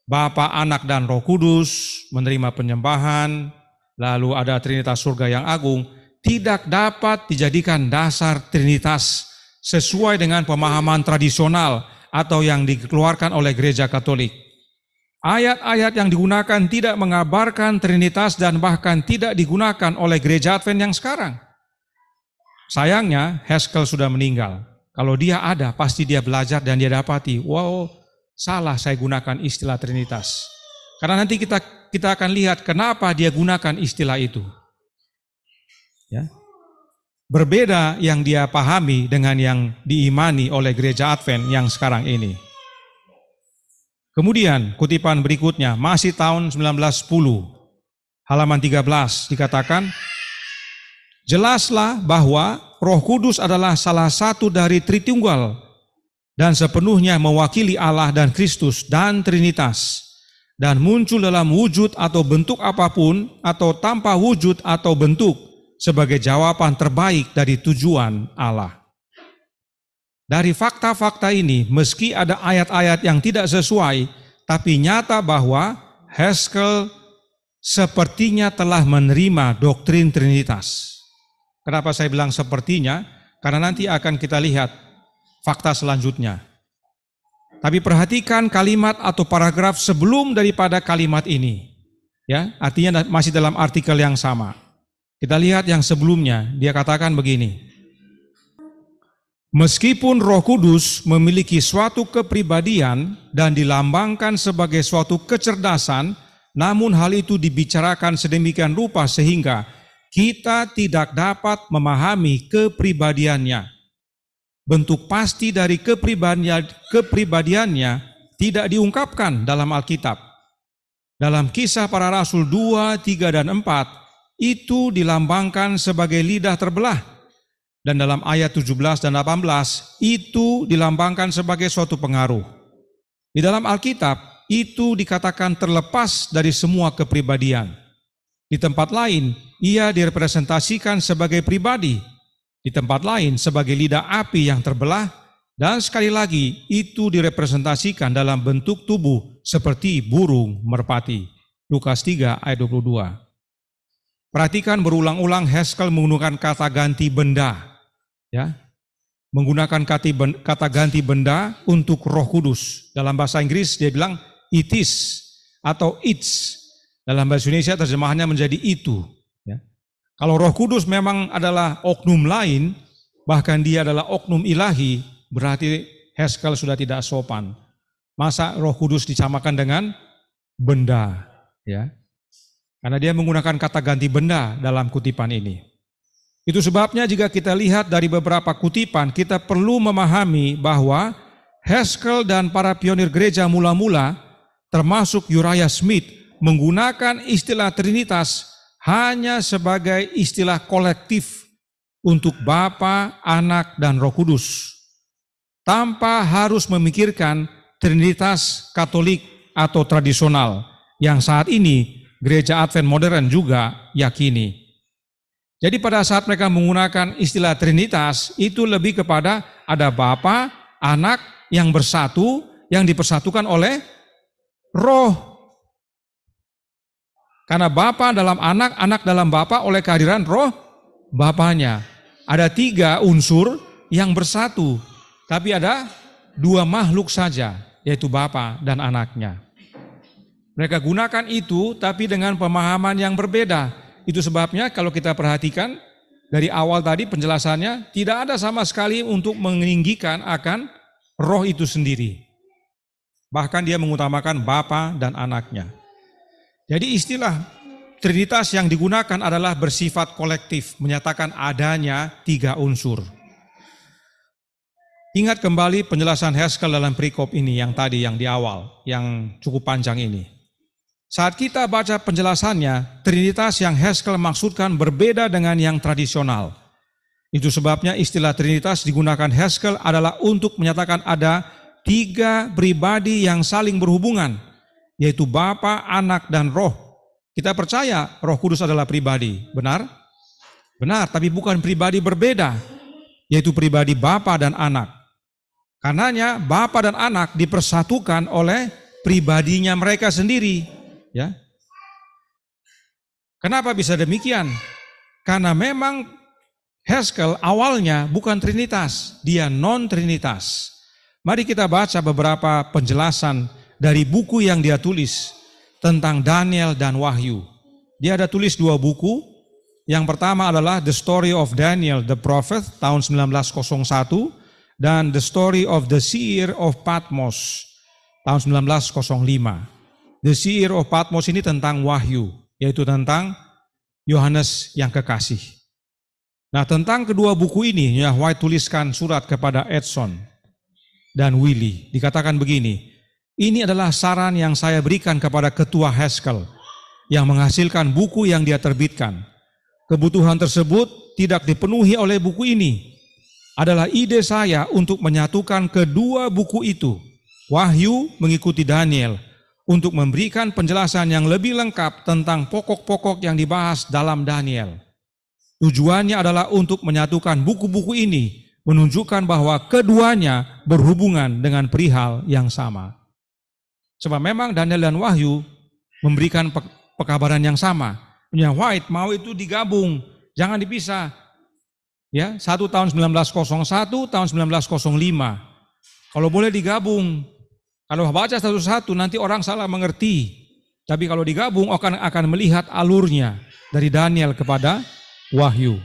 Bapa, Anak, dan Roh Kudus menerima penyembahan, lalu ada Trinitas surga yang agung, tidak dapat dijadikan dasar Trinitas sesuai dengan pemahaman tradisional atau yang dikeluarkan oleh Gereja Katolik. Ayat-ayat yang digunakan tidak mengabarkan Trinitas dan bahkan tidak digunakan oleh Gereja Advent yang sekarang. Sayangnya Haskell sudah meninggal. Kalau dia ada, pasti dia belajar dan dia dapati, wow, salah saya gunakan istilah Trinitas. Karena nanti kita akan lihat kenapa dia gunakan istilah itu. Ya. Berbeda yang dia pahami dengan yang diimani oleh Gereja Advent yang sekarang ini. Kemudian kutipan berikutnya, masih tahun 1910, halaman 13 dikatakan, jelaslah bahwa Roh Kudus adalah salah satu dari Tritunggal dan sepenuhnya mewakili Allah dan Kristus dan Trinitas dan muncul dalam wujud atau bentuk apapun atau tanpa wujud atau bentuk sebagai jawaban terbaik dari tujuan Allah. Dari fakta-fakta ini, meski ada ayat-ayat yang tidak sesuai, tapi nyata bahwa Haskell sepertinya telah menerima doktrin Trinitas. Kenapa saya bilang sepertinya? Karena nanti akan kita lihat fakta selanjutnya. Tapi perhatikan kalimat atau paragraf sebelum daripada kalimat ini. Ya, artinya masih dalam artikel yang sama. Kita lihat yang sebelumnya, dia katakan begini. Meskipun Roh Kudus memiliki suatu kepribadian dan dilambangkan sebagai suatu kecerdasan, namun hal itu dibicarakan sedemikian rupa sehingga kita tidak dapat memahami kepribadiannya. Bentuk pasti dari kepribadiannya tidak diungkapkan dalam Alkitab. Dalam Kisah Para Rasul 2, 3, dan 4, itu dilambangkan sebagai lidah terbelah. Dan dalam ayat 17 dan 18, itu dilambangkan sebagai suatu pengaruh. Di dalam Alkitab, itu dikatakan terlepas dari semua kepribadian. Di tempat lain, ia direpresentasikan sebagai pribadi. Di tempat lain, sebagai lidah api yang terbelah. Dan sekali lagi, itu direpresentasikan dalam bentuk tubuh seperti burung merpati. Lukas 3 ayat 22. Perhatikan berulang-ulang Haskell menggunakan kata ganti benda. Ya, menggunakan kata ganti benda untuk Roh Kudus. Dalam bahasa Inggris dia bilang it is atau it's. Dalam bahasa Indonesia terjemahannya menjadi itu. Ya. Kalau Roh Kudus memang adalah oknum lain, bahkan dia adalah oknum ilahi, berarti Haskell sudah tidak sopan. Masa Roh Kudus disamakan dengan benda, ya? Karena dia menggunakan kata ganti benda dalam kutipan ini. Itu sebabnya jika kita lihat dari beberapa kutipan, kita perlu memahami bahwa Haskell dan para pionir gereja mula-mula, termasuk Uriah Smith, menggunakan istilah Trinitas hanya sebagai istilah kolektif untuk Bapa, Anak, dan Roh Kudus, tanpa harus memikirkan Trinitas Katolik atau tradisional yang saat ini gereja Advent modern juga yakini. Jadi pada saat mereka menggunakan istilah Trinitas, itu lebih kepada ada Bapa, Anak yang bersatu, yang dipersatukan oleh Roh. Karena Bapa dalam Anak, Anak dalam Bapa oleh kehadiran Roh Bapanya. Ada 3 unsur yang bersatu, tapi ada 2 makhluk saja, yaitu Bapa dan Anaknya. Mereka gunakan itu, tapi dengan pemahaman yang berbeda. Itu sebabnya kalau kita perhatikan dari awal tadi penjelasannya, tidak ada sama sekali untuk meninggikan akan Roh itu sendiri. Bahkan dia mengutamakan Bapa dan Anaknya. Jadi istilah Trinitas yang digunakan adalah bersifat kolektif, menyatakan adanya 3 unsur. Ingat kembali penjelasan Haskell dalam perikop ini yang tadi, yang di awal, yang cukup panjang ini. Saat kita baca penjelasannya, Trinitas yang Haskell maksudkan berbeda dengan yang tradisional. Itu sebabnya istilah Trinitas digunakan Haskell adalah untuk menyatakan ada 3 pribadi yang saling berhubungan, yaitu Bapa, Anak, dan Roh. Kita percaya Roh Kudus adalah pribadi, benar? Benar, tapi bukan pribadi berbeda, yaitu pribadi Bapa dan Anak. Karenanya Bapa dan Anak dipersatukan oleh pribadinya mereka sendiri. Ya. Kenapa bisa demikian? Karena memang Haskell awalnya bukan Trinitas, dia non-Trinitas. Mari kita baca beberapa penjelasan dari buku yang dia tulis tentang Daniel dan Wahyu. Dia ada tulis 2 buku. Yang pertama adalah The Story of Daniel the Prophet tahun 1901 dan The Story of the Seer of Patmos tahun 1905. The Seer of Patmos ini tentang Wahyu, yaitu tentang Yohanes yang kekasih. Nah, tentang kedua buku ini, White tuliskan surat kepada Edson dan Willie. Dikatakan begini, ini adalah saran yang saya berikan kepada Ketua Haskell yang menghasilkan buku yang dia terbitkan. Kebutuhan tersebut tidak dipenuhi oleh buku ini. Adalah ide saya untuk menyatukan kedua buku itu, Wahyu mengikuti Daniel, untuk memberikan penjelasan yang lebih lengkap tentang pokok-pokok yang dibahas dalam Daniel. Tujuannya adalah untuk menyatukan buku-buku ini, menunjukkan bahwa keduanya berhubungan dengan perihal yang sama. Sebab memang Daniel dan Wahyu memberikan pekabaran yang sama. White mau itu digabung, jangan dipisah. Ya, 1 tahun 1901, tahun 1905. Kalau boleh digabung. Kalau baca satu-satu nanti orang salah mengerti. Tapi kalau digabung akan melihat alurnya dari Daniel kepada Wahyu.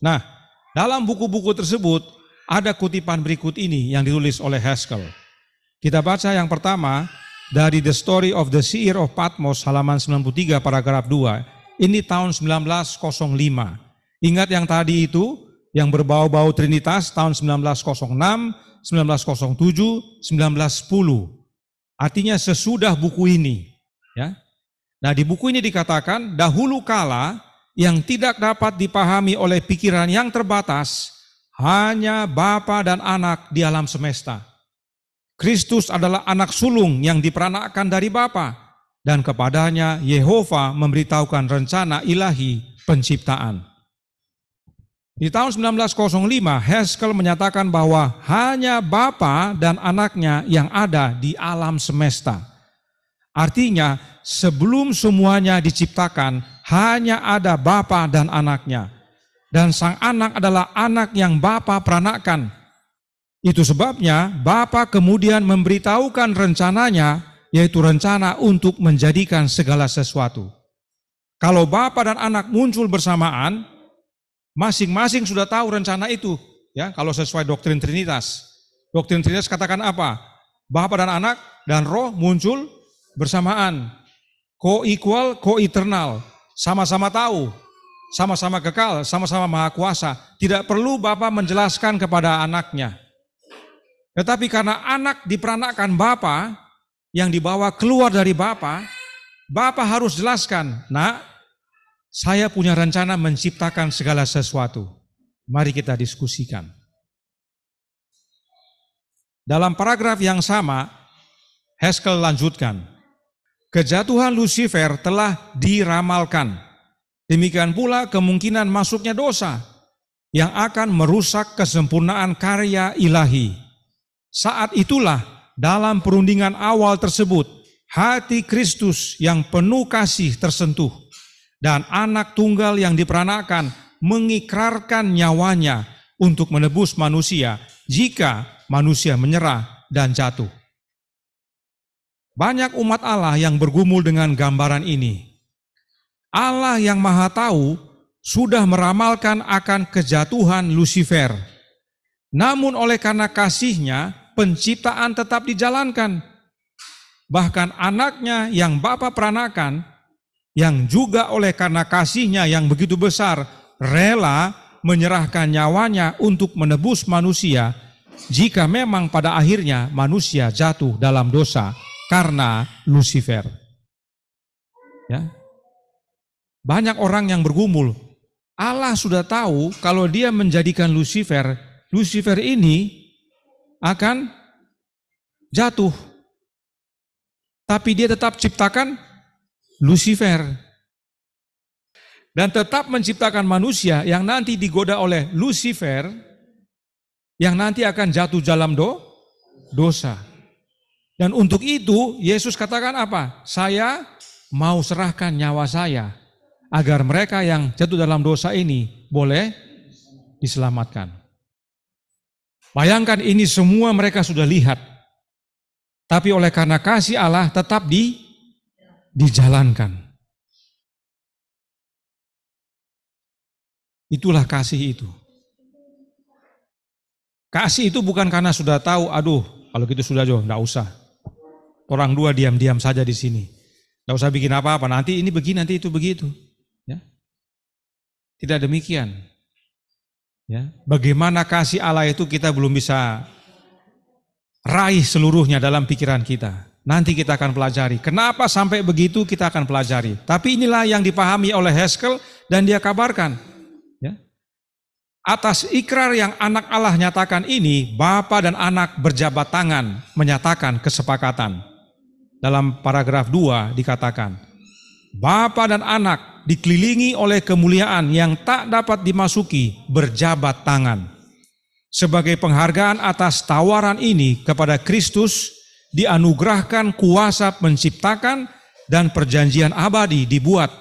Nah, dalam buku-buku tersebut ada kutipan berikut ini yang ditulis oleh Haskell. Kita baca yang pertama dari The Story of the Seer of Patmos halaman 93 paragraf 2. Ini tahun 1905. Ingat yang tadi itu, yang berbau-bau Trinitas tahun 1906, 1907, 1910. Artinya sesudah buku ini. Ya. Nah, di buku ini dikatakan, dahulu kala yang tidak dapat dipahami oleh pikiran yang terbatas, hanya Bapa dan Anak di alam semesta. Kristus adalah anak sulung yang diperanakkan dari Bapa, dan kepadanya Yehova memberitahukan rencana ilahi penciptaan. Di tahun 1905, Haskell menyatakan bahwa hanya Bapa dan Anaknya yang ada di alam semesta. Artinya, sebelum semuanya diciptakan, hanya ada Bapa dan Anaknya. Dan sang anak adalah anak yang Bapa peranakkan. Itu sebabnya Bapa kemudian memberitahukan rencananya, yaitu rencana untuk menjadikan segala sesuatu. Kalau Bapa dan Anak muncul bersamaan, masing-masing sudah tahu rencana itu. Ya, kalau sesuai doktrin Trinitas. Doktrin Trinitas katakan apa? Bapa dan Anak dan Roh muncul bersamaan. Co-equal, co-eternal. Sama-sama tahu, sama-sama kekal, sama-sama maha kuasa. Tidak perlu Bapa menjelaskan kepada Anaknya. Tetapi karena Anak diperanakkan Bapa, yang dibawa keluar dari Bapa, Bapa harus jelaskan, "Nak, saya punya rencana menciptakan segala sesuatu. Mari kita diskusikan." Dalam paragraf yang sama, Haskell lanjutkan, kejatuhan Lucifer telah diramalkan. Demikian pula kemungkinan masuknya dosa yang akan merusak kesempurnaan karya ilahi. Saat itulah dalam perundingan awal tersebut, hati Kristus yang penuh kasih tersentuh, dan Anak tunggal yang diperanakkan mengikrarkan nyawanya untuk menebus manusia jika manusia menyerah dan jatuh. Banyak umat Allah yang bergumul dengan gambaran ini. Allah yang Maha Tahu sudah meramalkan akan kejatuhan Lucifer. Namun oleh karena kasih-Nya, penciptaan tetap dijalankan. Bahkan Anaknya yang Bapa peranakan, yang juga oleh karena kasih-Nya yang begitu besar, rela menyerahkan nyawanya untuk menebus manusia, jika memang pada akhirnya manusia jatuh dalam dosa karena Lucifer. Ya. Banyak orang yang bergumul, Allah sudah tahu kalau Dia menjadikan Lucifer ini akan jatuh. Tapi Dia tetap ciptakan Lucifer. Dan tetap menciptakan manusia yang nanti digoda oleh Lucifer, yang nanti akan jatuh dalam dosa. Dan untuk itu Yesus katakan apa? Saya mau serahkan nyawa saya, agar mereka yang jatuh dalam dosa ini boleh diselamatkan. Bayangkan ini semua mereka sudah lihat. Tapi oleh karena kasih Allah tetap dijalankan. Itulah kasih itu. Kasih itu bukan karena sudah tahu, aduh kalau gitu sudah Jo, enggak usah. Orang dua diam-diam saja di sini. Enggak usah bikin apa-apa, nanti ini begini, nanti itu begitu. Ya. Tidak demikian. Ya, bagaimana kasih Allah itu kita belum bisa raih seluruhnya dalam pikiran kita. Nanti kita akan pelajari. Kenapa sampai begitu kita akan pelajari. Tapi inilah yang dipahami oleh Haskell dan dia kabarkan. Ya. Atas ikrar yang Anak Allah nyatakan ini, Bapa dan Anak berjabat tangan menyatakan kesepakatan. Dalam paragraf 2 dikatakan, Bapa dan Anak dikelilingi oleh kemuliaan yang tak dapat dimasuki, berjabat tangan. Sebagai penghargaan atas tawaran ini kepada Kristus, dianugerahkan kuasa menciptakan dan perjanjian abadi dibuat.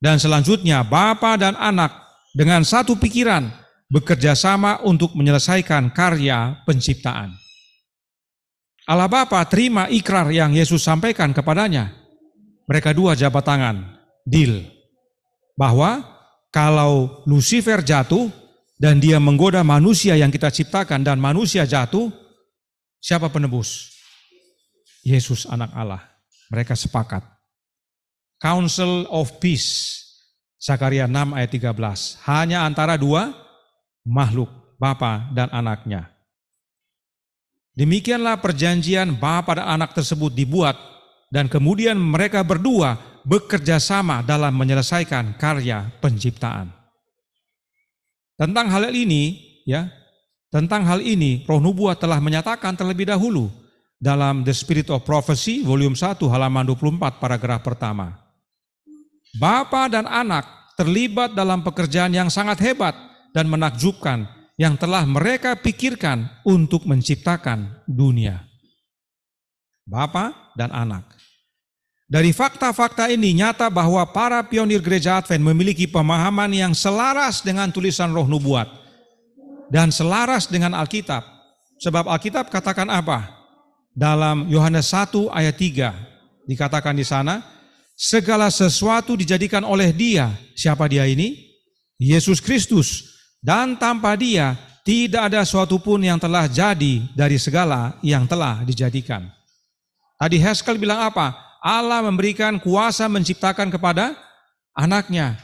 Dan selanjutnya Bapa dan Anak dengan satu pikiran bekerja sama untuk menyelesaikan karya penciptaan. Allah Bapa terima ikrar yang Yesus sampaikan kepadanya. Mereka dua jabat tangan, deal. Bahwa kalau Lucifer jatuh dan dia menggoda manusia yang kita ciptakan dan manusia jatuh, siapa penebus? Yesus Anak Allah. Mereka sepakat. Council of Peace, Zakaria 6 ayat 13. Hanya antara dua makhluk, Bapa dan anaknya. Demikianlah perjanjian Bapa dan anak tersebut dibuat dan kemudian mereka berdua bekerja sama dalam menyelesaikan karya penciptaan. Tentang hal ini, Roh Nubuat telah menyatakan terlebih dahulu dalam The Spirit of Prophecy, volume 1, halaman 24, paragraf pertama. Bapa dan anak terlibat dalam pekerjaan yang sangat hebat dan menakjubkan yang telah mereka pikirkan untuk menciptakan dunia. Bapa dan anak. Dari fakta-fakta ini nyata bahwa para pionir gereja Advent memiliki pemahaman yang selaras dengan tulisan Roh Nubuat dan selaras dengan Alkitab. Sebab Alkitab katakan apa? Dalam Yohanes 1 ayat 3 dikatakan di sana, segala sesuatu dijadikan oleh Dia. Siapa Dia ini? Yesus Kristus. Dan tanpa Dia tidak ada suatu pun yang telah jadi dari segala yang telah dijadikan. Tadi Haskell bilang apa? Allah memberikan kuasa menciptakan kepada anaknya.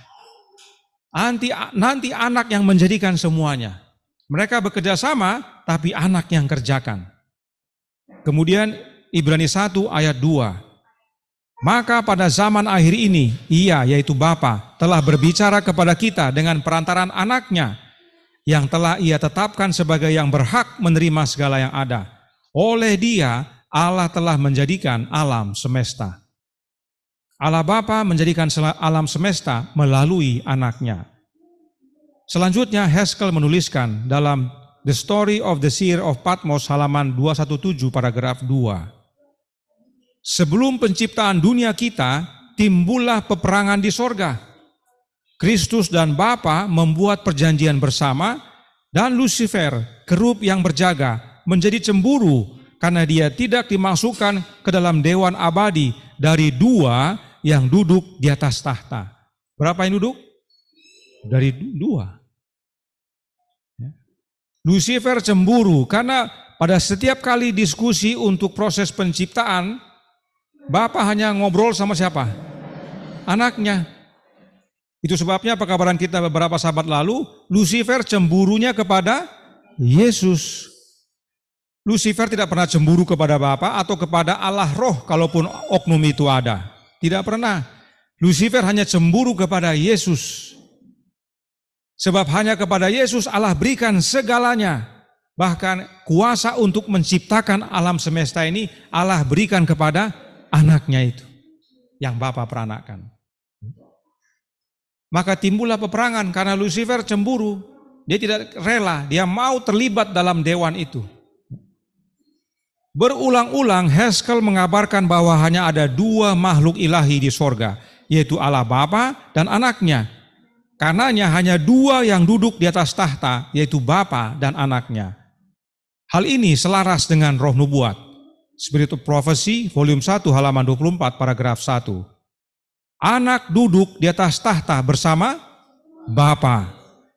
Nanti anak yang menjadikan semuanya. Mereka bekerja sama, tapi anak yang kerjakan. Kemudian Ibrani 1 ayat 2. Maka pada zaman akhir ini, Ia yaitu Bapa telah berbicara kepada kita dengan perantaran anaknya yang telah Ia tetapkan sebagai yang berhak menerima segala yang ada. Oleh Dia, Allah telah menjadikan alam semesta. Allah Bapa menjadikan alam semesta melalui anaknya. Selanjutnya Haskell menuliskan dalam The Story of the Seer of Patmos halaman 217 paragraf 2. Sebelum penciptaan dunia kita, timbullah peperangan di sorga. Kristus dan Bapa membuat perjanjian bersama dan Lucifer, kerub yang berjaga, menjadi cemburu karena dia tidak dimasukkan ke dalam dewan abadi dari dua yang duduk di atas tahta. Berapa yang duduk? Dari dua. Lucifer cemburu karena pada setiap kali diskusi untuk proses penciptaan, Bapa hanya ngobrol sama siapa? Anaknya. Itu sebabnya pekabaran kita beberapa sahabat lalu, Lucifer cemburunya kepada Yesus. Lucifer tidak pernah cemburu kepada Bapa atau kepada Allah Roh kalaupun oknum itu ada. Tidak pernah. Lucifer hanya cemburu kepada Yesus. Sebab hanya kepada Yesus Allah berikan segalanya. Bahkan kuasa untuk menciptakan alam semesta ini Allah berikan kepada anaknya itu. Yang Bapa peranakkan. Maka timbullah peperangan karena Lucifer cemburu. Dia tidak rela, dia mau terlibat dalam dewan itu. Berulang-ulang Haskell mengabarkan bahwa hanya ada dua makhluk ilahi di sorga, yaitu Allah Bapa dan anaknya. Karenanya hanya dua yang duduk di atas tahta, yaitu Bapa dan anaknya. Hal ini selaras dengan Roh Nubuat. Spirit of Prophecy, volume 1, halaman 24, paragraf 1. Anak duduk di atas tahta bersama Bapa,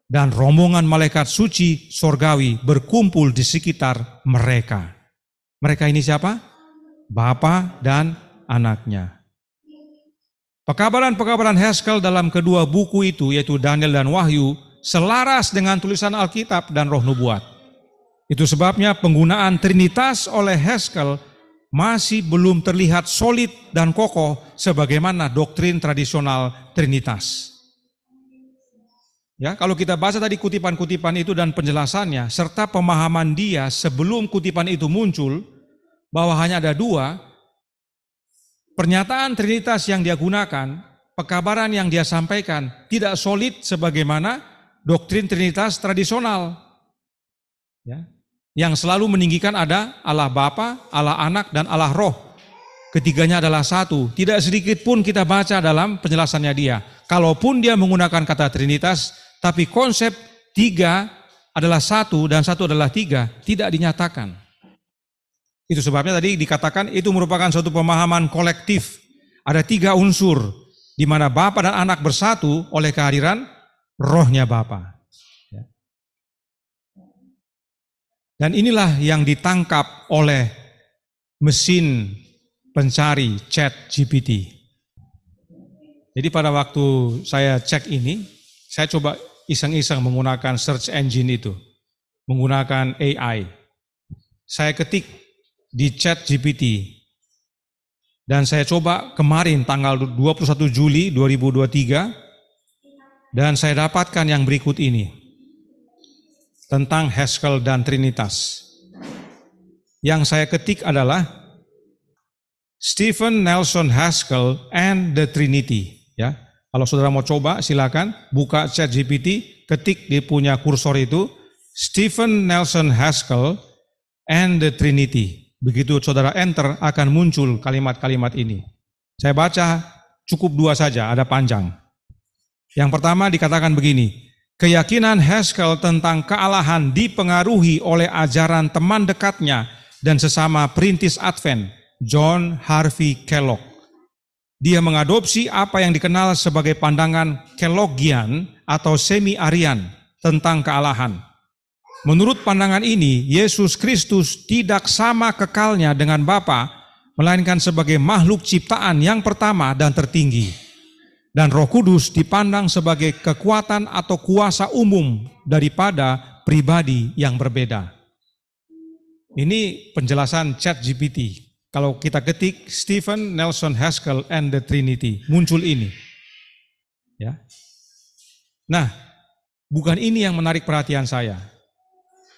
dan rombongan malaikat suci sorgawi berkumpul di sekitar mereka. Mereka ini siapa? Bapa dan anaknya. Pekabaran-pekabaran Haskell dalam kedua buku itu, yaitu Daniel dan Wahyu, selaras dengan tulisan Alkitab dan Roh Nubuat. Itu sebabnya penggunaan Trinitas oleh Haskell masih belum terlihat solid dan kokoh sebagaimana doktrin tradisional Trinitas. Ya, kalau kita baca tadi kutipan-kutipan itu dan penjelasannya, serta pemahaman dia sebelum kutipan itu muncul, bahwa hanya ada dua, pernyataan Trinitas yang dia gunakan, pekabaran yang dia sampaikan, tidak solid sebagaimana doktrin Trinitas tradisional. Ya, yang selalu meninggikan ada Allah Bapa, Allah Anak, dan Allah Roh. Ketiganya adalah satu. Tidak sedikit pun kita baca dalam penjelasannya dia. Kalaupun dia menggunakan kata Trinitas, tapi konsep tiga adalah satu dan satu adalah tiga, tidak dinyatakan. Itu sebabnya tadi dikatakan itu merupakan suatu pemahaman kolektif. Ada tiga unsur, di mana Bapa dan Anak bersatu oleh kehadiran Rohnya Bapa. Dan inilah yang ditangkap oleh mesin pencari ChatGPT. Jadi pada waktu saya cek ini, saya coba iseng-iseng menggunakan search engine itu, menggunakan AI. Saya ketik di ChatGPT, dan saya coba kemarin tanggal 21 Juli 2023, dan saya dapatkan yang berikut ini, tentang Haskell dan Trinitas. Yang saya ketik adalah Stephen Nelson Haskell and the Trinity. Ya, kalau saudara mau coba, silakan buka ChatGPT, ketik di punya kursor itu Stephen Nelson Haskell and the Trinity. Begitu saudara enter, akan muncul kalimat-kalimat ini. Saya baca cukup 2 saja, ada panjang. Yang pertama dikatakan begini, keyakinan Haskell tentang kealahan dipengaruhi oleh ajaran teman dekatnya dan sesama perintis Advent, John Harvey Kellogg. Dia mengadopsi apa yang dikenal sebagai pandangan Kelloggian atau semi-Arian tentang kealahan. Menurut pandangan ini, Yesus Kristus tidak sama kekalnya dengan Bapa, melainkan sebagai makhluk ciptaan yang pertama dan tertinggi. Dan Roh Kudus dipandang sebagai kekuatan atau kuasa umum daripada pribadi yang berbeda. Ini penjelasan ChatGPT. Kalau kita ketik Stephen Nelson Haskell and the Trinity, muncul ini. Ya. Nah, bukan ini yang menarik perhatian saya.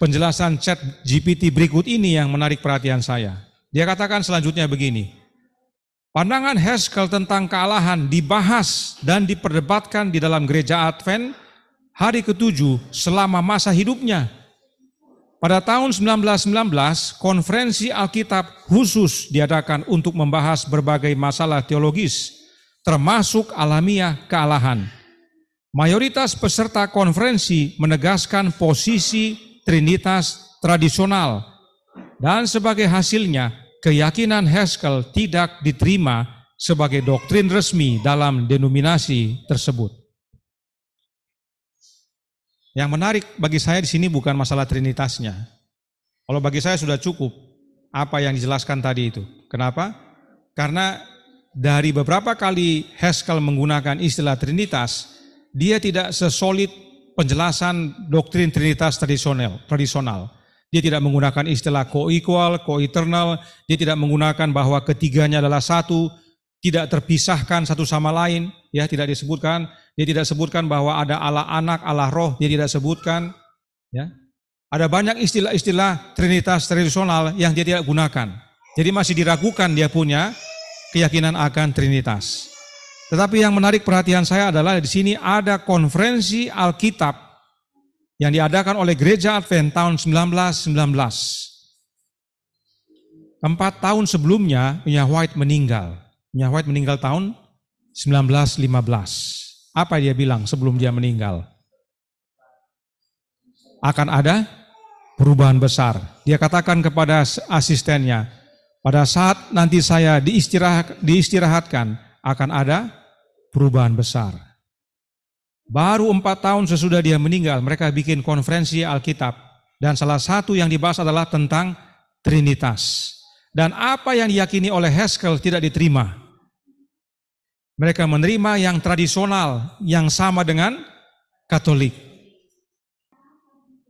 Penjelasan ChatGPT berikut ini yang menarik perhatian saya. Dia katakan selanjutnya begini, pandangan Haskell tentang kealahan dibahas dan diperdebatkan di dalam gereja Advent hari ke-7 selama masa hidupnya. Pada tahun 1919, konferensi Alkitab khusus diadakan untuk membahas berbagai masalah teologis, termasuk alamiah kealahan. Mayoritas peserta konferensi menegaskan posisi Trinitas tradisional, dan sebagai hasilnya, keyakinan Haskell tidak diterima sebagai doktrin resmi dalam denominasi tersebut. Yang menarik bagi saya di sini bukan masalah trinitasnya. Kalau bagi saya sudah cukup apa yang dijelaskan tadi itu. Kenapa? Karena dari beberapa kali Haskell menggunakan istilah trinitas, dia tidak sesolid penjelasan doktrin trinitas tradisional. Dia tidak menggunakan istilah co-equal, co-eternal, dia tidak menggunakan bahwa ketiganya adalah satu, tidak terpisahkan satu sama lain, ya tidak disebutkan. Dia tidak sebutkan bahwa ada Allah anak, Allah roh, dia tidak sebutkan. Ya. Ada banyak istilah-istilah trinitas tradisional yang dia tidak gunakan. Jadi masih diragukan dia punya keyakinan akan trinitas. Tetapi yang menarik perhatian saya adalah di sini ada konferensi Alkitab yang diadakan oleh Gereja Advent tahun 1919. 4 tahun sebelumnya, Nyonya White meninggal. Nyonya White meninggal tahun 1915. Apa dia bilang sebelum dia meninggal? Akan ada perubahan besar. Dia katakan kepada asistennya, pada saat nanti saya diistirahatkan, akan ada perubahan besar. Baru 4 tahun sesudah dia meninggal, mereka bikin konferensi Alkitab. Dan salah satu yang dibahas adalah tentang Trinitas. Dan apa yang diyakini oleh Haskell tidak diterima. Mereka menerima yang tradisional, yang sama dengan Katolik.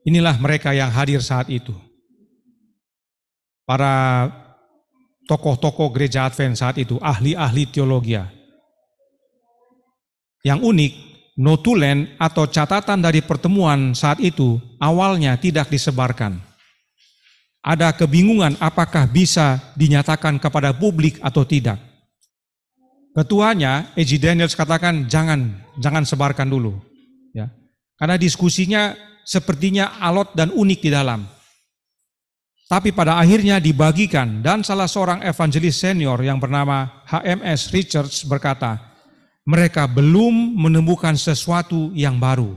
Inilah mereka yang hadir saat itu. Para tokoh-tokoh gereja Advent saat itu, ahli-ahli teologi. Yang unik, notulen atau catatan dari pertemuan saat itu awalnya tidak disebarkan. Ada kebingungan apakah bisa dinyatakan kepada publik atau tidak. Ketuanya, A.G. Daniels katakan jangan sebarkan dulu. Ya. Karena diskusinya sepertinya alot dan unik di dalam. Tapi pada akhirnya dibagikan dan salah seorang evangelis senior yang bernama HMS Richards berkata, mereka belum menemukan sesuatu yang baru.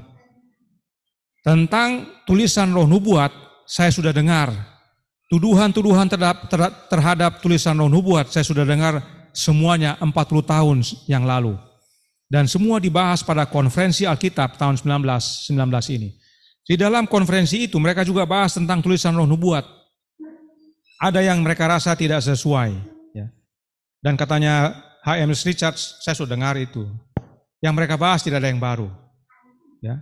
Tentang tulisan Roh Nubuat, saya sudah dengar. Tuduhan-tuduhan terhadap tulisan Roh Nubuat, saya sudah dengar semuanya 40 tahun yang lalu. Dan semua dibahas pada konferensi Alkitab tahun 1919 ini. Di dalam konferensi itu mereka juga bahas tentang tulisan Roh Nubuat. Ada yang mereka rasa tidak sesuai. Ya. Dan katanya HMS Richards, saya sudah dengar itu. Yang mereka bahas tidak ada yang baru. Ya.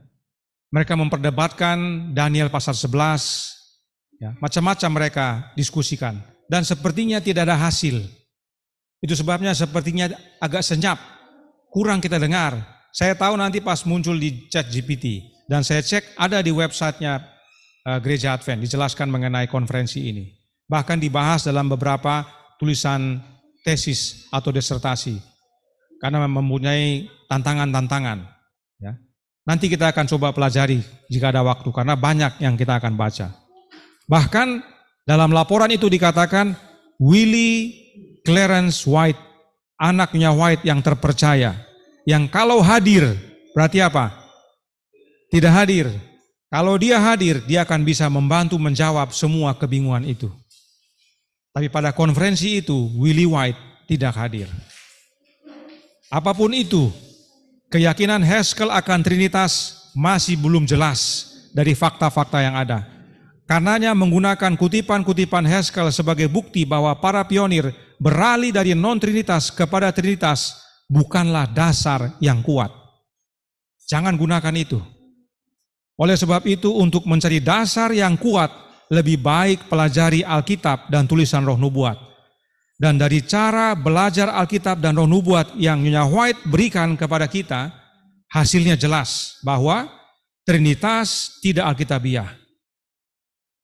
Mereka memperdebatkan Daniel pasal 11, ya, macam-macam mereka diskusikan. Dan sepertinya tidak ada hasil. Itu sebabnya sepertinya agak senyap, kurang kita dengar. Saya tahu nanti pas muncul di ChatGPT, dan saya cek ada di websitenya Gereja Advent, dijelaskan mengenai konferensi ini. Bahkan dibahas dalam beberapa tulisan tesis atau disertasi. Karena mempunyai tantangan-tantangan. Ya. Nanti kita akan coba pelajari jika ada waktu, karena banyak yang kita akan baca. Bahkan dalam laporan itu dikatakan, Willie Clarence White, anaknya White yang terpercaya, yang kalau hadir, berarti apa? Tidak hadir. Kalau dia hadir, dia akan bisa membantu menjawab semua kebingungan itu. Tapi pada konferensi itu, Willie White tidak hadir. Apapun itu, keyakinan Haskell akan Trinitas masih belum jelas dari fakta-fakta yang ada. Karenanya menggunakan kutipan-kutipan Haskell sebagai bukti bahwa para pionir beralih dari non-Trinitas kepada Trinitas bukanlah dasar yang kuat. Jangan gunakan itu. Oleh sebab itu, untuk mencari dasar yang kuat, lebih baik pelajari Alkitab dan tulisan Roh Nubuat. Dan dari cara belajar Alkitab dan Roh Nubuat yang Nyonya White berikan kepada kita, hasilnya jelas bahwa Trinitas tidak Alkitabiah.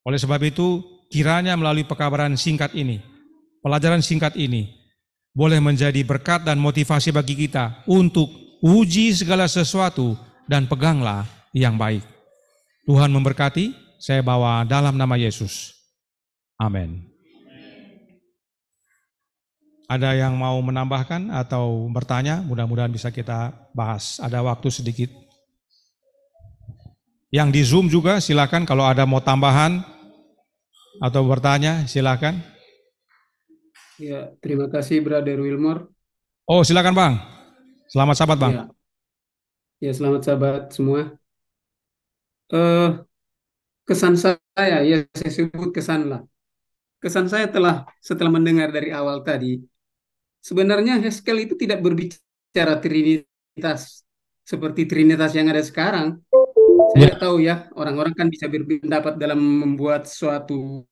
Oleh sebab itu, kiranya melalui pekabaran singkat ini, pelajaran singkat ini, boleh menjadi berkat dan motivasi bagi kita untuk uji segala sesuatu dan peganglah yang baik. Tuhan memberkati, saya bawa dalam nama Yesus. Amin. Ada yang mau menambahkan atau bertanya? Mudah-mudahan bisa kita bahas. Ada waktu sedikit. Yang di Zoom juga silakan kalau ada mau tambahan atau bertanya, silakan. Ya, terima kasih Brother Wilmore. Oh, silakan Bang. Selamat sabat Bang. Ya, selamat sabat semua. Kesan saya, ya saya sebut kesan lah. Kesan saya setelah mendengar dari awal tadi, sebenarnya Haskell itu tidak berbicara Trinitas seperti Trinitas yang ada sekarang. Saya nggak tahu ya, orang-orang kan bisa berpendapat dalam membuat suatu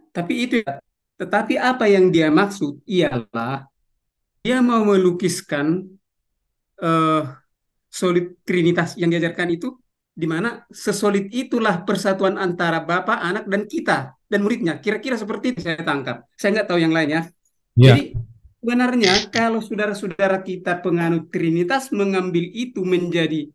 tetapi apa yang dia maksud ialah dia mau melukiskan solid Trinitas yang diajarkan itu, di mana sesolid itulah persatuan antara Bapa, Anak, dan kita dan muridnya. Kira-kira seperti itu saya tangkap. Saya nggak tahu yang lainnya. Jadi sebenarnya kalau saudara-saudara kita penganut Trinitas mengambil itu menjadi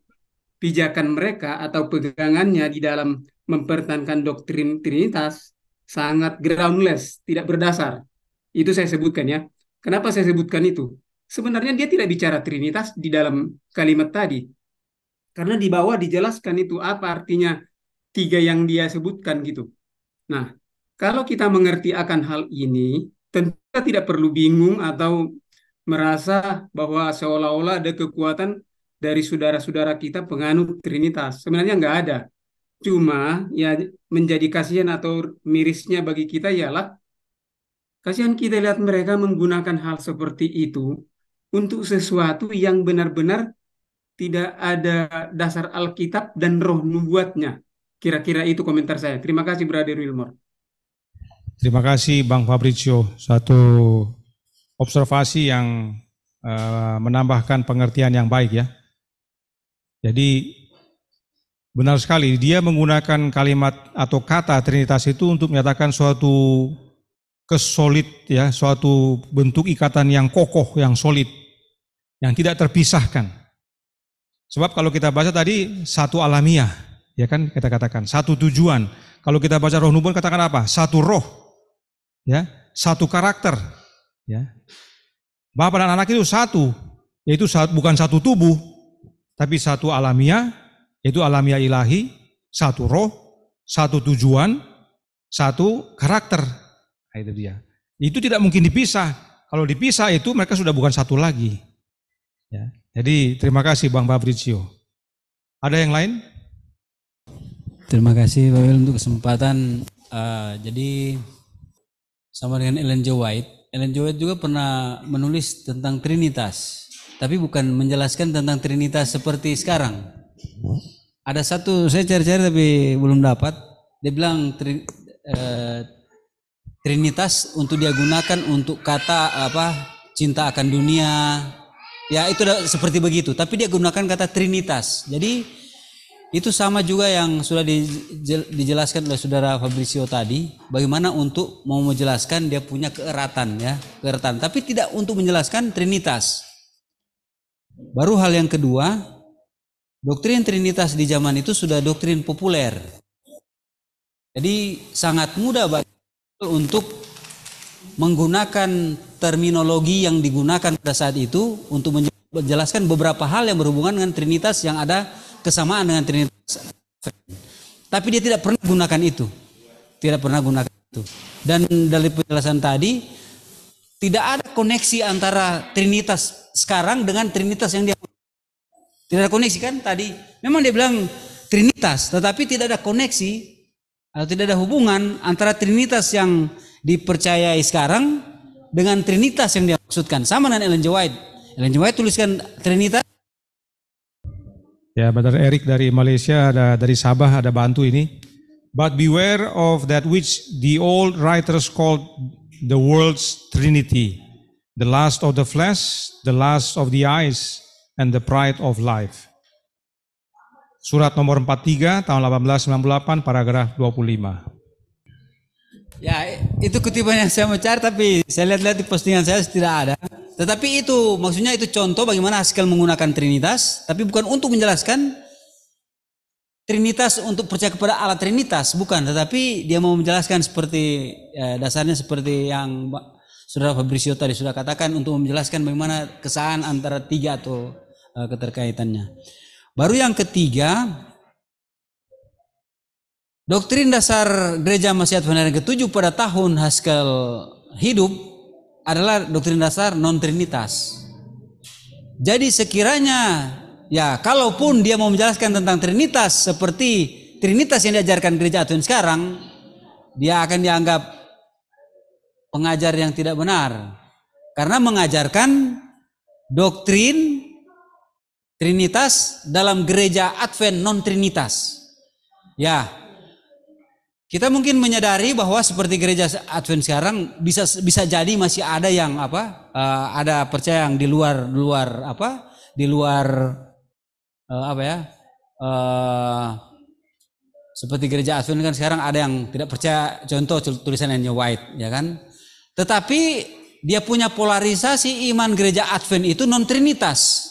pijakan mereka atau pegangannya di dalam mempertahankan doktrin Trinitas, sangat groundless, tidak berdasar. Itu saya sebutkan ya. Kenapa saya sebutkan itu? Sebenarnya dia tidak bicara Trinitas di dalam kalimat tadi. Karena di bawah dijelaskan itu apa artinya tiga yang dia sebutkan gitu. Nah, kalau kita mengerti akan hal ini, tentu kita tidak perlu bingung atau merasa bahwa seolah-olah ada kekuatan dari saudara-saudara kita penganut Trinitas. Sebenarnya nggak ada. Cuma ya menjadi kasihan atau mirisnya bagi kita ialah kasihan kita lihat mereka menggunakan hal seperti itu untuk sesuatu yang benar-benar tidak ada dasar Alkitab dan Roh Nubuatnya. Kira-kira itu komentar saya. Terima kasih Brother Wilmore. Terima kasih Bang Fabrizio. Satu observasi yang menambahkan pengertian yang baik ya. Jadi benar sekali, dia menggunakan kalimat atau kata Trinitas itu untuk menyatakan suatu kesolid ya, suatu bentuk ikatan yang kokoh, yang solid, yang tidak terpisahkan. Sebab kalau kita baca tadi satu alamiah, ya kan kita katakan satu tujuan. Kalau kita baca Roh Nubuat katakan apa? Satu roh, ya, satu karakter, ya. Bapa dan Anak itu satu, yaitu bukan satu tubuh, tapi satu alamiah, yaitu alamiah ilahi, satu roh, satu tujuan, satu karakter. Nah, itu dia. Itu tidak mungkin dipisah. Kalau dipisah itu mereka sudah bukan satu lagi. Ya. Jadi terima kasih Bang Fabrizio. Ada yang lain? Terima kasih Pak Wil untuk kesempatan. Jadi sama dengan Ellen G. White, Ellen G. White juga pernah menulis tentang Trinitas, tapi bukan menjelaskan tentang Trinitas seperti sekarang. Ada satu, saya cari-cari tapi belum dapat. Dia bilang Trinitas untuk dia gunakan untuk kata cinta akan dunia. Ya itu seperti begitu, tapi dia gunakan kata Trinitas. Jadi itu sama juga yang sudah dijelaskan oleh saudara Fabrizio tadi, bagaimana untuk mau menjelaskan dia punya keeratan, tapi tidak untuk menjelaskan Trinitas. Baru hal yang kedua, doktrin Trinitas di zaman itu sudah doktrin populer. Jadi sangat mudah bagi untuk menggunakan terminologi yang digunakan pada saat itu untuk menjelaskan beberapa hal yang berhubungan dengan Trinitas yang ada kesamaan dengan Trinitas. Tapi dia tidak pernah gunakan itu. Dan dari penjelasan tadi tidak ada koneksi antara Trinitas sekarang dengan Trinitas yang dia tidak ada koneksi kan tadi. Memang dia bilang Trinitas, tetapi tidak ada koneksi atau tidak ada hubungan antara Trinitas yang dipercayai sekarang dengan Trinitas yang dia maksudkan. Sama dengan Ellen G. White. Ellen G. White tuliskan Trinitas. Ya, Brother Eric dari Malaysia, dari Sabah ada bantu ini. But beware of that which the old writers called the world's trinity, the lust of the flesh, the lust of the eyes, and the pride of life. Surat nomor 43 tahun 1898 paragraf 25. Ya, itu kutipan yang saya mau cari, tapi saya lihat-lihat di postingan saya tidak ada. Tetapi itu maksudnya itu contoh bagaimana Haskell menggunakan Trinitas, tapi bukan untuk menjelaskan Trinitas untuk percaya kepada Allah Trinitas, bukan. Tetapi dia mau menjelaskan seperti dasarnya seperti yang saudara Fabrizio tadi sudah katakan, untuk menjelaskan bagaimana kesamaan antara tiga atau keterkaitannya. Baru yang ketiga, doktrin dasar Gereja Masih Advent yang ke-7 pada tahun Haskell hidup adalah doktrin dasar non-trinitas. Jadi sekiranya kalaupun dia mau menjelaskan tentang trinitas seperti trinitas yang diajarkan Gereja Advent sekarang, dia akan dianggap pengajar yang tidak benar karena mengajarkan doktrin trinitas dalam Gereja Advent non-trinitas. Ya, kita mungkin menyadari bahwa seperti Gereja Advent sekarang bisa jadi masih ada yang ada percaya yang di luar seperti Gereja Advent kan sekarang ada yang tidak percaya, contoh tulisan Ellen G. White, ya kan. Tetapi dia punya polarisasi iman Gereja Advent itu non trinitas.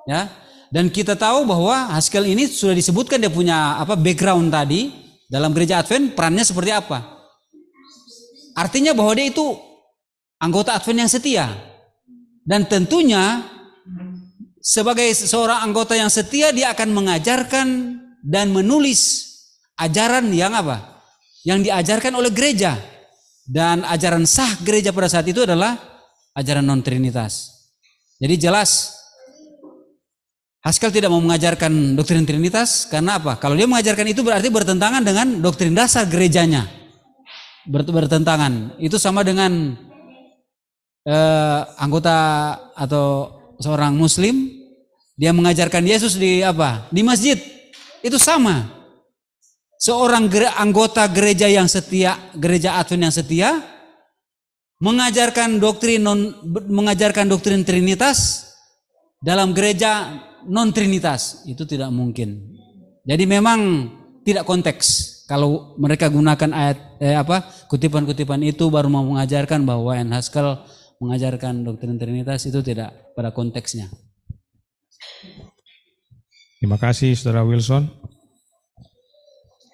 Ya. Dan kita tahu bahwa Haskell ini sudah disebutkan dia punya background tadi. Dalam Gereja Advent perannya seperti apa? Artinya bahwa dia itu anggota Advent yang setia. Dan tentunya sebagai seorang anggota yang setia, dia akan mengajarkan dan menulis ajaran yang yang diajarkan oleh gereja. Dan ajaran sah gereja pada saat itu adalah ajaran non-trinitas. Jadi jelas Haskell tidak mau mengajarkan doktrin Trinitas karena apa? Kalau dia mengajarkan itu berarti bertentangan dengan doktrin dasar gerejanya. Bertentangan. Itu sama dengan anggota atau seorang muslim, dia mengajarkan Yesus di masjid. Itu sama. Seorang anggota gereja yang setia, Gereja Advent yang setia, mengajarkan doktrin Trinitas dalam gereja non-trinitas, itu tidak mungkin. Jadi memang tidak konteks. Kalau mereka gunakan kutipan-kutipan itu baru mau mengajarkan bahwa Haskell mengajarkan doktrin Trinitas, itu tidak pada konteksnya. Terima kasih Saudara Wilson.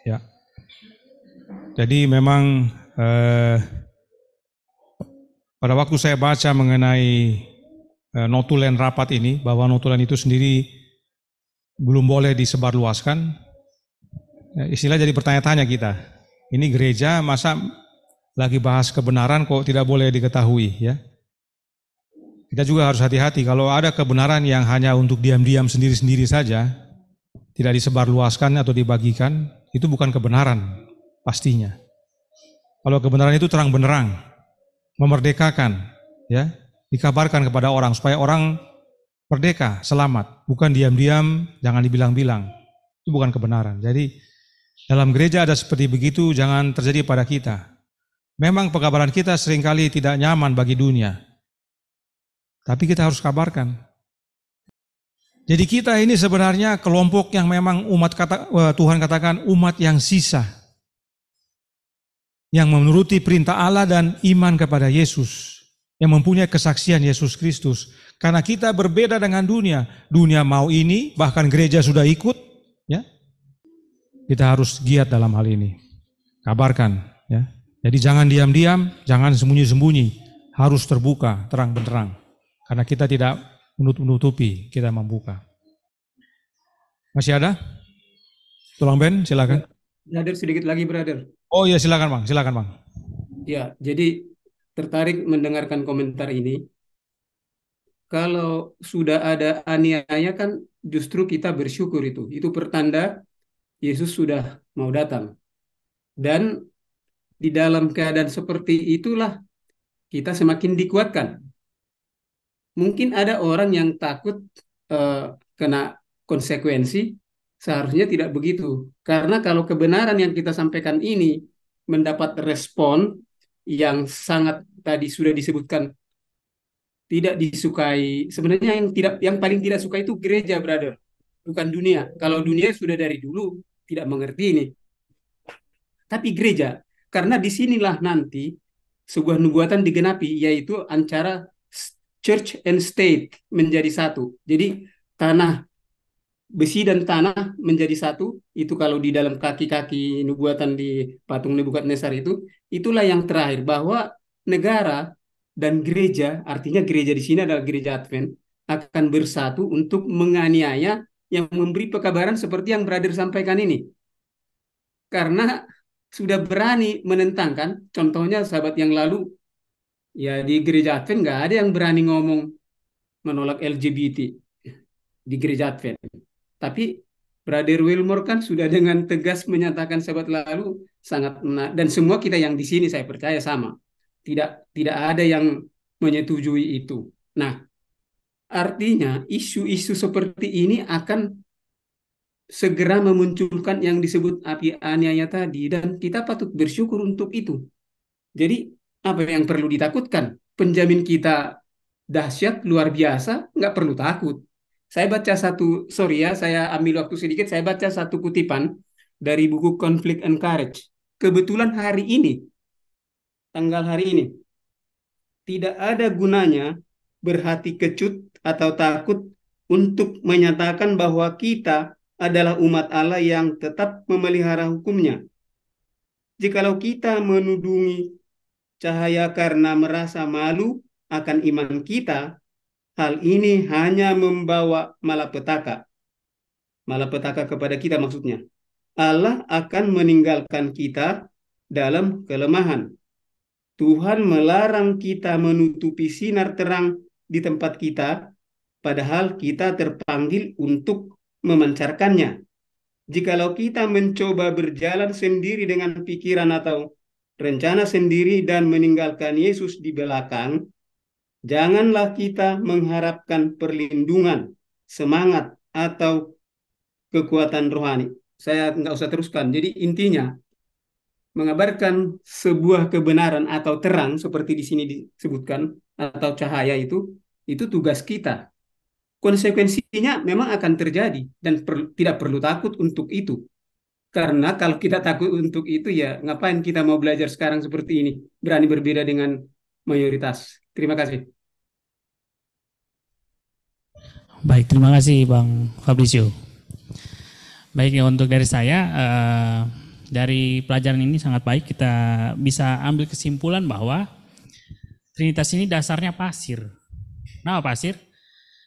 Ya. Jadi memang pada waktu saya baca mengenai notulen rapat ini, bahwa notulen itu sendiri belum boleh disebarluaskan, istilah jadi bertanya-tanya kita. Ini gereja masa lagi bahas kebenaran kok tidak boleh diketahui, ya? Kita juga harus hati-hati kalau ada kebenaran yang hanya untuk diam-diam sendiri-sendiri saja, tidak disebarluaskan atau dibagikan, itu bukan kebenaran pastinya. Kalau kebenaran itu terang benderang, memerdekakan, ya, dikabarkan kepada orang supaya orang merdeka, selamat, bukan diam-diam, jangan dibilang-bilang. Itu bukan kebenaran. Jadi dalam gereja ada seperti begitu, jangan terjadi pada kita. Memang pekabaran kita seringkali tidak nyaman bagi dunia, tapi kita harus kabarkan. Jadi kita ini sebenarnya kelompok yang memang Tuhan katakan umat yang sisa, yang menuruti perintah Allah dan iman kepada Yesus, yang mempunyai kesaksian Yesus Kristus. Karena kita berbeda dengan dunia. Dunia mau ini, bahkan gereja sudah ikut, ya. Kita harus giat dalam hal ini. Kabarkan, ya. Jadi jangan diam-diam, jangan sembunyi-sembunyi, harus terbuka, terang benderang. Karena kita tidak menutupi, kita membuka. Masih ada? Tulang Ben, silakan. Brother, sedikit lagi, brother. Oh iya, silakan Bang, silakan Bang. Ya, jadi tertarik mendengarkan komentar ini. Kalau sudah ada aniaya kan justru kita bersyukur itu. Itu pertanda Yesus sudah mau datang. Dan di dalam keadaan seperti itulah kita semakin dikuatkan. Mungkin ada orang yang takut kena konsekuensi, seharusnya tidak begitu. Karena kalau kebenaran yang kita sampaikan ini mendapat respon yang sangat tadi sudah disebutkan tidak disukai. Sebenarnya yang paling tidak suka itu gereja, brother, bukan dunia. Kalau dunia sudah dari dulu tidak mengerti ini. Tapi gereja, karena disinilah nanti sebuah nubuatan digenapi, yaitu antara church and state menjadi satu. Jadi tanah, besi dan tanah menjadi satu. Itu kalau di dalam kaki-kaki nubuatan di patung Nebukadnezar itu, itulah yang terakhir, bahwa negara dan gereja, artinya gereja di sini adalah gereja Advent, akan bersatu untuk menganiaya yang memberi pekabaran seperti yang brother sampaikan ini. Karena sudah berani menentangkan, contohnya sahabat yang lalu, ya di gereja Advent nggak ada yang berani ngomong menolak LGBT di gereja Advent. Tapi Brother Wilmore kan sudah dengan tegas menyatakan sahabat lalu sangat dan semua kita yang di sini saya percaya sama. Tidak ada yang menyetujui itu. Nah, artinya isu-isu seperti ini akan segera memunculkan yang disebut api aniaya tadi, dan kita patut bersyukur untuk itu. Jadi apa yang perlu ditakutkan? Penjamin kita dahsyat, luar biasa, nggak perlu takut. Saya baca saya ambil waktu sedikit, saya baca satu kutipan dari buku Conflict and Courage. Kebetulan hari ini, tanggal hari ini, tidak ada gunanya berhati kecut atau takut untuk menyatakan bahwa kita adalah umat Allah yang tetap memelihara hukumnya. Jikalau kita menudungi cahaya karena merasa malu akan iman kita, hal ini hanya membawa malapetaka. Malapetaka kepada kita maksudnya. Allah akan meninggalkan kita dalam kelemahan. Tuhan melarang kita menutupi sinar terang di tempat kita, padahal kita terpanggil untuk memancarkannya. Jikalau kita mencoba berjalan sendiri dengan pikiran atau rencana sendiri dan meninggalkan Yesus di belakang, janganlah kita mengharapkan perlindungan, semangat, atau kekuatan rohani. Saya nggak usah teruskan. Jadi intinya, mengabarkan sebuah kebenaran atau terang seperti di sini disebutkan, atau cahaya itu tugas kita. Konsekuensinya memang akan terjadi dan tidak perlu takut untuk itu. Karena kalau kita takut untuk itu, ya ngapain kita mau belajar sekarang seperti ini, berani berbeda dengan mayoritas. Terima kasih. Baik, terima kasih Bang Fabrizio. Baik, untuk dari saya, dari pelajaran ini sangat baik kita bisa ambil kesimpulan bahwa Trinitas ini dasarnya pasir. Kenapa pasir?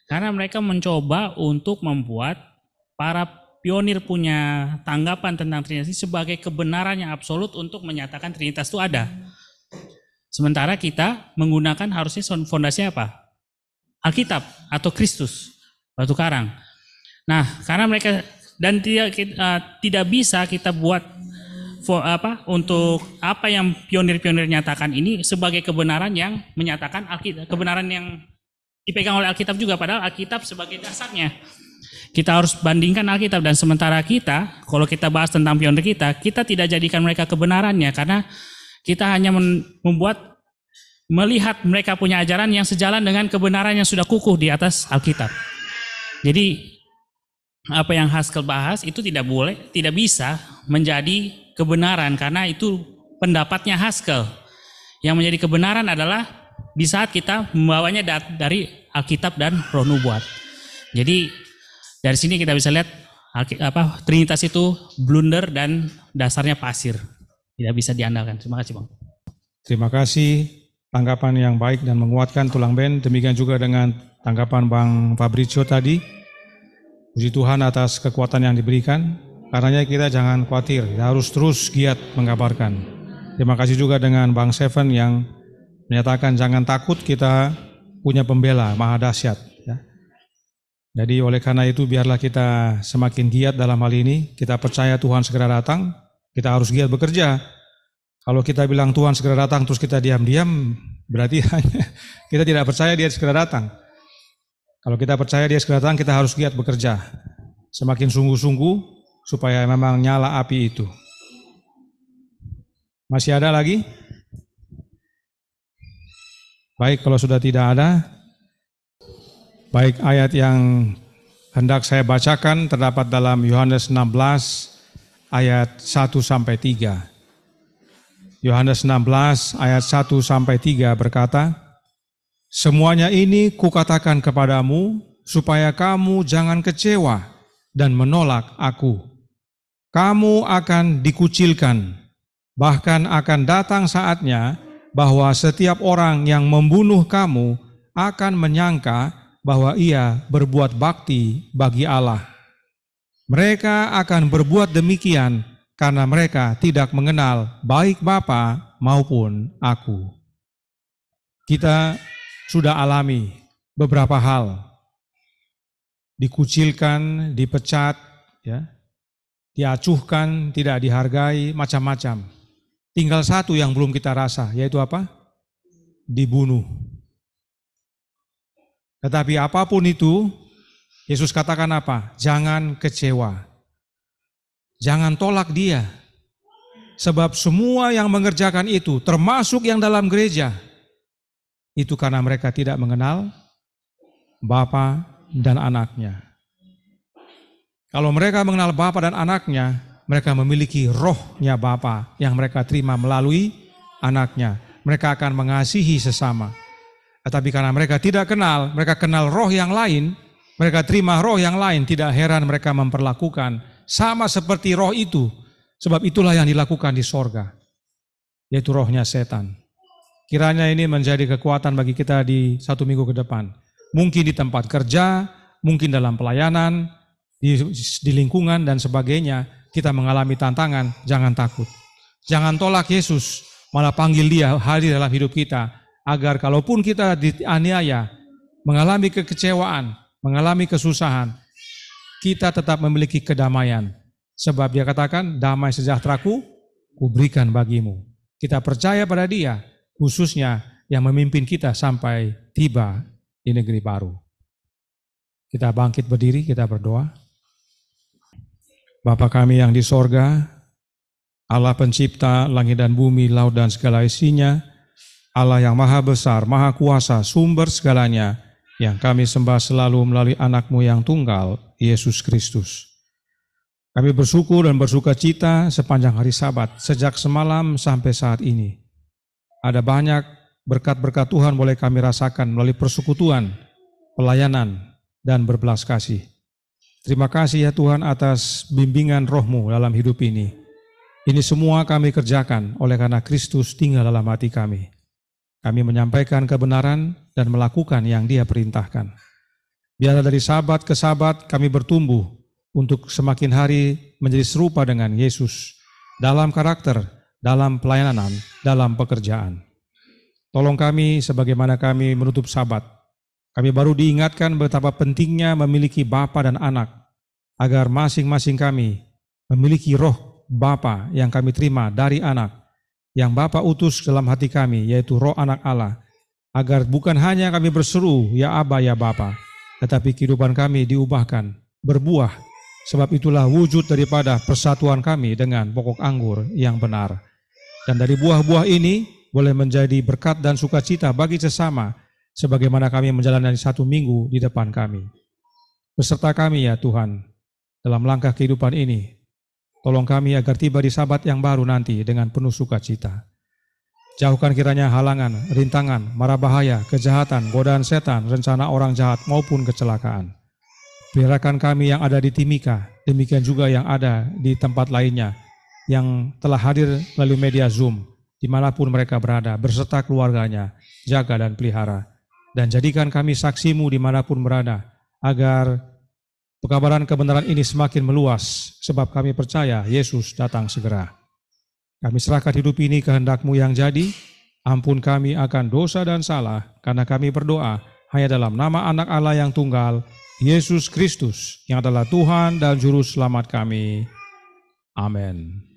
Karena mereka mencoba untuk membuat para pionir punya tanggapan tentang Trinitas ini sebagai kebenaran yang absolut untuk menyatakan Trinitas itu ada. Sementara kita menggunakan harusnya fondasi apa? Alkitab atau Kristus, batu karang. Nah, karena mereka dan tidak bisa kita buat untuk apa yang pionir-pionir nyatakan ini sebagai kebenaran yang menyatakan Alkitab, kebenaran yang dipegang oleh Alkitab juga, padahal Alkitab sebagai dasarnya. Kita harus bandingkan Alkitab, dan sementara kita, kalau kita bahas tentang pionir kita tidak jadikan mereka kebenarannya, karena kita hanya melihat mereka punya ajaran yang sejalan dengan kebenaran yang sudah kukuh di atas Alkitab. Jadi apa yang Haskell bahas itu tidak bisa menjadi kebenaran, karena itu pendapatnya Haskell. Yang menjadi kebenaran adalah di saat kita membawanya dari Alkitab dan Roh Nubuat. Jadi dari sini kita bisa lihat Trinitas itu blunder dan dasarnya pasir, tidak bisa diandalkan. Terima kasih Bang. Terima kasih tanggapan yang baik dan menguatkan Tulang Ben. Demikian juga dengan tanggapan Bang Fabrizio tadi. Puji Tuhan atas kekuatan yang diberikan. Karenanya kita jangan khawatir, kita harus terus giat mengabarkan. Terima kasih juga dengan Bang Seven yang menyatakan jangan takut, kita punya pembela maha dahsyat. Ya. Jadi oleh karena itu biarlah kita semakin giat dalam hal ini. Kita percaya Tuhan segera datang, kita harus giat bekerja. Kalau kita bilang Tuhan segera datang terus kita diam-diam, berarti kita tidak percaya Dia segera datang. Kalau kita percaya Dia segera datang, kita harus giat bekerja. Semakin sungguh-sungguh supaya memang nyala api itu. Masih ada lagi? Baik, kalau sudah tidak ada, baik, ayat yang hendak saya bacakan terdapat dalam Yohanes 16 ayat 1-3. Yohanes 16 ayat 1-3 berkata, "Semuanya ini kukatakan kepadamu, supaya kamu jangan kecewa dan menolak aku. Kamu akan dikucilkan, bahkan akan datang saatnya bahwa setiap orang yang membunuh kamu akan menyangka bahwa ia berbuat bakti bagi Allah. Mereka akan berbuat demikian karena mereka tidak mengenal baik Bapa maupun aku." Kita sudah alami beberapa hal, dikucilkan, dipecat, ya, diacuhkan, tidak dihargai, macam-macam. Tinggal satu yang belum kita rasa, yaitu apa? Dibunuh. Tetapi apapun itu, Yesus katakan apa? Jangan kecewa. Jangan tolak Dia. Sebab semua yang mengerjakan itu, termasuk yang dalam gereja, itu karena mereka tidak mengenal Bapa dan Anaknya. Kalau mereka mengenal Bapa dan Anaknya, mereka memiliki rohnya Bapa yang mereka terima melalui Anaknya. Mereka akan mengasihi sesama. Tetapi karena mereka tidak kenal, mereka kenal roh yang lain, mereka terima roh yang lain, tidak heran mereka memperlakukan sama seperti roh itu. Sebab itulah yang dilakukan di sorga, yaitu rohnya setan. Kiranya ini menjadi kekuatan bagi kita di 1 minggu ke depan. Mungkin di tempat kerja, mungkin dalam pelayanan, di lingkungan dan sebagainya, kita mengalami tantangan, jangan takut. Jangan tolak Yesus, malah panggil Dia hadir dalam hidup kita, agar kalaupun kita dianiaya, mengalami kekecewaan, mengalami kesusahan, kita tetap memiliki kedamaian. Sebab Dia katakan, damai sejahteraku kuberikan bagimu. Kita percaya pada Dia, khususnya yang memimpin kita sampai tiba di negeri baru. Kita bangkit berdiri, kita berdoa. Bapa kami yang di sorga, Allah pencipta langit dan bumi, laut dan segala isinya, Allah yang maha besar, maha kuasa, sumber segalanya, yang kami sembah selalu melalui anak-Mu yang tunggal, Yesus Kristus. Kami bersyukur dan bersuka cita sepanjang hari Sabat, sejak semalam sampai saat ini. Ada banyak berkat-berkat Tuhan boleh kami rasakan melalui persekutuan, pelayanan, dan berbelas kasih. Terima kasih ya Tuhan atas bimbingan roh-Mu dalam hidup ini. Ini semua kami kerjakan oleh karena Kristus tinggal dalam hati kami. Kami menyampaikan kebenaran dan melakukan yang Dia perintahkan. Biarlah dari sabat ke sabat kami bertumbuh untuk semakin hari menjadi serupa dengan Yesus dalam karakter, dalam pelayanan, dalam pekerjaan. Tolong kami sebagaimana kami menutup sabat. Kami baru diingatkan betapa pentingnya memiliki Bapa dan Anak, agar masing-masing kami memiliki roh Bapa yang kami terima dari anak, yang Bapa utus dalam hati kami, yaitu Roh Anak Allah, agar bukan hanya kami berseru, ya Aba, ya Bapa, tetapi kehidupan kami diubahkan, berbuah, sebab itulah wujud daripada persatuan kami dengan pokok anggur yang benar. Dan dari buah-buah ini boleh menjadi berkat dan sukacita bagi sesama, sebagaimana kami menjalani 1 minggu di depan kami. Beserta kami ya Tuhan, dalam langkah kehidupan ini, tolong kami agar tiba di Sabat yang baru nanti dengan penuh sukacita. Jauhkan kiranya halangan, rintangan, mara bahaya, kejahatan, godaan setan, rencana orang jahat maupun kecelakaan. Peliharakan kami yang ada di Timika, demikian juga yang ada di tempat lainnya, yang telah hadir melalui media Zoom, dimanapun mereka berada, berserta keluarganya, jaga dan pelihara. Dan jadikan kami saksimu dimanapun berada, agar pekabaran kebenaran ini semakin meluas, sebab kami percaya Yesus datang segera. Kami serahkan hidup ini kehendak-Mu yang jadi, ampun kami akan dosa dan salah, karena kami berdoa hanya dalam nama Anak Allah yang tunggal, Yesus Kristus, yang adalah Tuhan dan Juru Selamat kami. Amin.